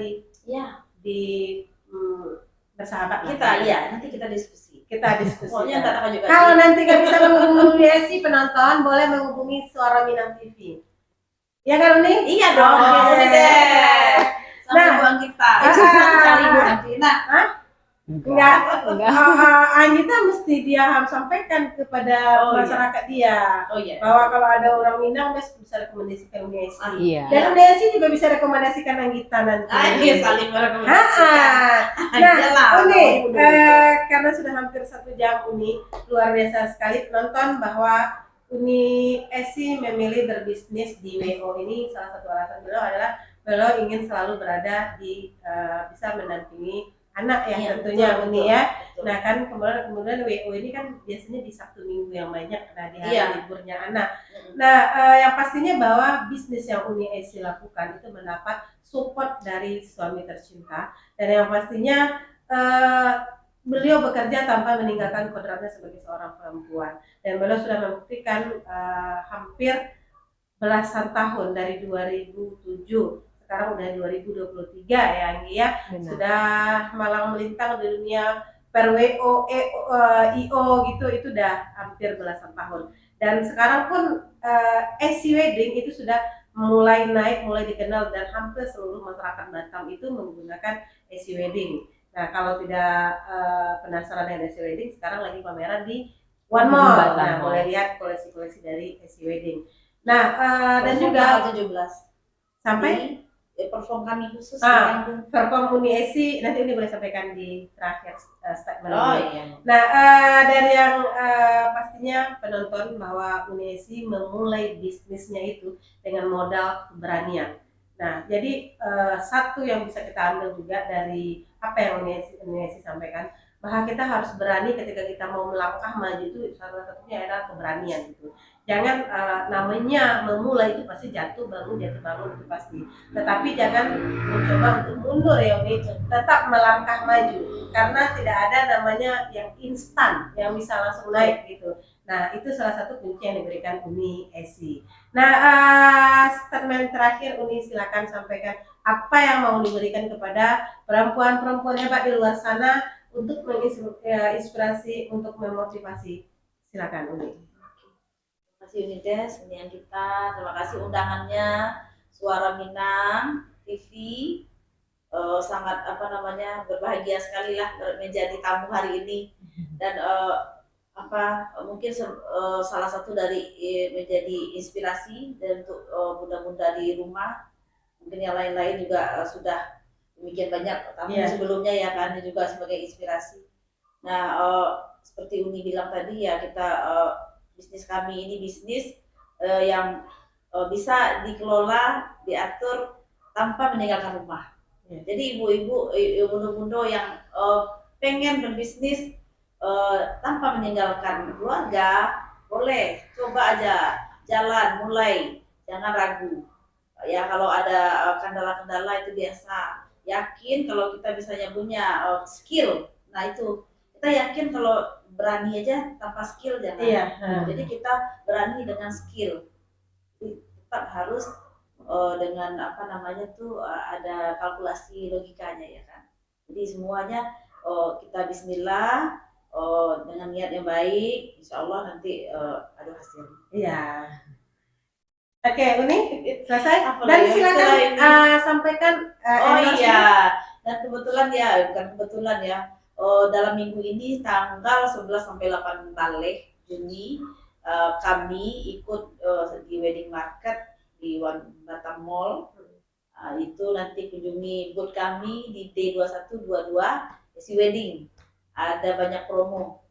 bersahabat lah. Nanti kita diskusi. Pokoknya nggak tahu juga. Kalau nanti nggak bisa menghubungi Esi, penonton boleh menghubungi Suara Minang TV. Ya kan Uni? Iya dong. Ini deh. Sama Bang kita. Cari nanti. Enggak. Anita mesti dia harus sampaikan kepada masyarakat dia. Bahwa kalau ada orang Minang dia bisa rekomendasikan Uni Esi. Dan Uni Esi juga bisa rekomendasikan Anggita nanti. Saling merekomendasikan. Nah, Uni, karena sudah hampir 1 jam Uni, luar biasa sekali penonton bahwa Uni Esi memilih berbisnis di WO ini. Salah satu alasan beliau adalah beliau ingin selalu berada di bisa mendampingi anak ya, tentunya Uni ya. Nah kan kemudian WO ini kan biasanya di Sabtu Minggu yang banyak, di hari liburnya anak. Nah yang pastinya bahwa bisnis yang Uni Esi lakukan itu mendapat support dari suami tercinta, dan yang pastinya beliau bekerja tanpa meninggalkan kodratnya sebagai seorang perempuan, dan beliau sudah membuktikan hampir belasan tahun dari 2007, sekarang udah 2023 ya Anggi ya. Benar. Sudah malang melintang di dunia per WO, IO gitu, itu udah hampir belasan tahun. Dan sekarang pun Esi Wedding itu sudah mulai naik, mulai dikenal, dan hampir seluruh masyarakat Batam itu menggunakan Esi Wedding. Nah kalau tidak penasaran dengan Esi Wedding, sekarang lagi pameran di One Mall. Nah boleh lihat koleksi-koleksi dari Esi Wedding. Nah dan juga 17 sampai perform kami khusus perform Uni Esi, nanti Uni boleh sampaikan di terakhir statement. Nah dan yang pastinya penonton bahwa Uni Esi memulai bisnisnya itu dengan modal keberanian. Nah jadi satu yang bisa kita ambil juga dari apa yang Uni Esi sampaikan, bahwa kita harus berani ketika kita mau melangkah maju, itu salah satunya adalah keberanian gitu. Jangan namanya memulai itu pasti jatuh bangun itu pasti. Tetapi jangan mencoba untuk mundur ya Uni, tetap melangkah maju, karena tidak ada namanya yang instan yang bisa langsung naik gitu. Nah itu salah satu kunci yang diberikan Uni Esi. Nah statement terakhir Uni, silakan sampaikan apa yang mau diberikan kepada perempuan-perempuan hebat di luar sana untuk menginspirasi, untuk memotivasi. Silakan Uni. Terima kasih Unides, undian kita. Terima kasih undangannya Suara Minang TV. Sangat berbahagia sekali lah menjadi tamu hari ini, dan mungkin salah satu dari menjadi inspirasi dan untuk bunda-bunda di rumah. Mungkin yang lain-lain juga sudah demikian banyak tamu sebelumnya ya kan, juga sebagai inspirasi. Nah seperti Uni bilang tadi ya, kita bisnis kami ini bisnis yang bisa dikelola, diatur tanpa meninggalkan rumah. Jadi ibu-ibu, bunda-bunda yang pengen berbisnis tanpa meninggalkan keluarga, boleh coba aja jalan, mulai, jangan ragu. Ya kalau ada kendala-kendala itu biasa. Yakin kalau kita misalnya punya skill, nah itu kita yakin kalau berani aja tanpa skill jangan. Jadi kita berani dengan skill. Tetap harus dengan ada kalkulasi logikanya ya kan. Jadi semuanya kita bismillah dengan niat yang baik, insya Allah nanti ada hasil. Iya. Oke, Uni selesai. Dan silakan sampaikan. Dan kebetulan ya, bukan kebetulan ya. Dalam minggu ini tanggal 11 sampai 8 Juni kami ikut di wedding market di One Batam Mall. Itu nanti kunjungi booth kami di D2122 Esi Wedding. Ada banyak promo,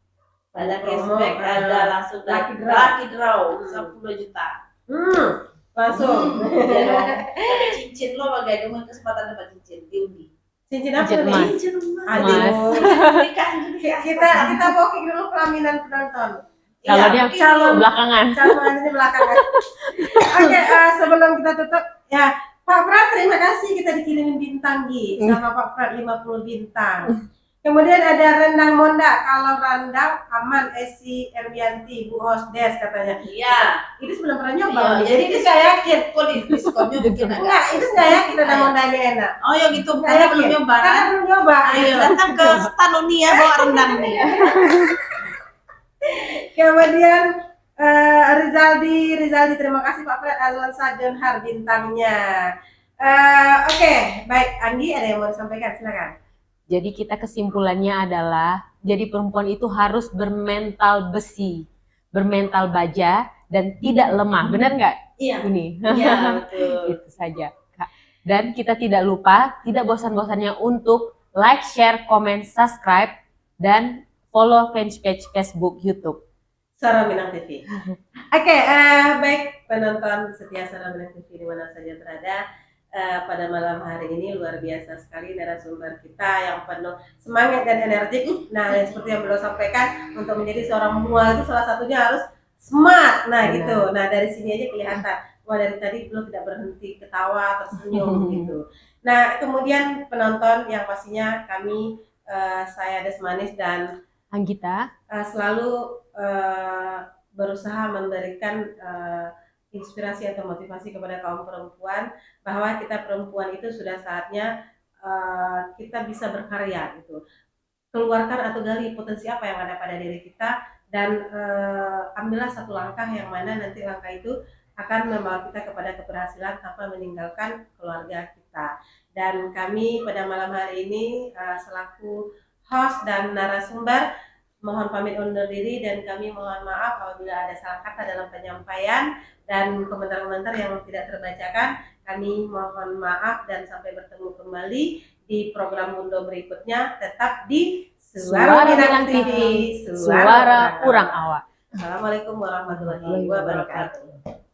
ada cashback, ada langsung lucky draw 10 juta. Langsung. Iya dong. Dapat cincin lo bagai kamu kesempatan dapat cincin diundi. Cincin apa nih? Cincin emas. Aduh. Kita booking dulu pelaminan penonton. Kalau dia calon belakangan. Calon ini belakangan. Oke, sebelum kita tutup ya, Pak Prat terima kasih kita dikirimin bintang sama Pak Prat 50 bintang. Kemudian ada rendang Monda. Kalau rendang aman, Esi Erwianti, Bu Hostess katanya. Iya. Itu sebelum pernah nyoba. Iya, Jadi itu saya yakin. kok di diskonnya mungkin Enggak, itu saya yakin rendang Monda ini enak. Oh ya gitu, Nggak karena yakin. belum nyoba. Karena belum nyoba. Ayo datang ke stand Unia bawa rendang nih. Kemudian Rizaldi, terima kasih Pak Fred Azwan Sajon Har bintangnya. Oke, baik Andi, ada yang mau disampaikan, silakan. Jadi kita kesimpulannya adalah jadi perempuan itu harus bermental besi, bermental baja dan tidak lemah. Benar nggak? Iya. Ini. Iya, betul. Itu saja, Kak. Dan kita tidak lupa, tidak bosan-bosannya untuk like, share, comment, subscribe dan follow fanpage Facebook, YouTube. Suara Minang TV. Oke, baik penonton setia Suara Minang TV di mana saja berada. Pada malam hari ini luar biasa sekali narasumber kita yang penuh semangat dan energi. Nah, seperti yang beliau sampaikan, untuk menjadi seorang mual itu salah satunya harus smart. Nah, gitu. Nah, dari sini aja kelihatan. Wah, dari tadi beliau tidak berhenti ketawa, tersenyum gitu. Nah, kemudian penonton yang pastinya kami, saya Desmanis dan Anggita selalu berusaha memberikan inspirasi atau motivasi kepada kaum perempuan bahwa kita perempuan itu sudah saatnya kita bisa berkarya gitu. Keluarkan atau gali potensi apa yang ada pada diri kita dan ambillah satu langkah yang mana nanti langkah itu akan membawa kita kepada keberhasilan tanpa meninggalkan keluarga kita. Dan kami pada malam hari ini selaku host dan narasumber mohon pamit undur diri dan kami mohon maaf apabila ada salah kata dalam penyampaian dan komentar-komentar yang tidak terbacakan. Kami mohon maaf dan sampai bertemu kembali di program Mundo berikutnya. Tetap di Suara Minang TV, suara kurang awak. Assalamualaikum warahmatullahi wabarakatuh.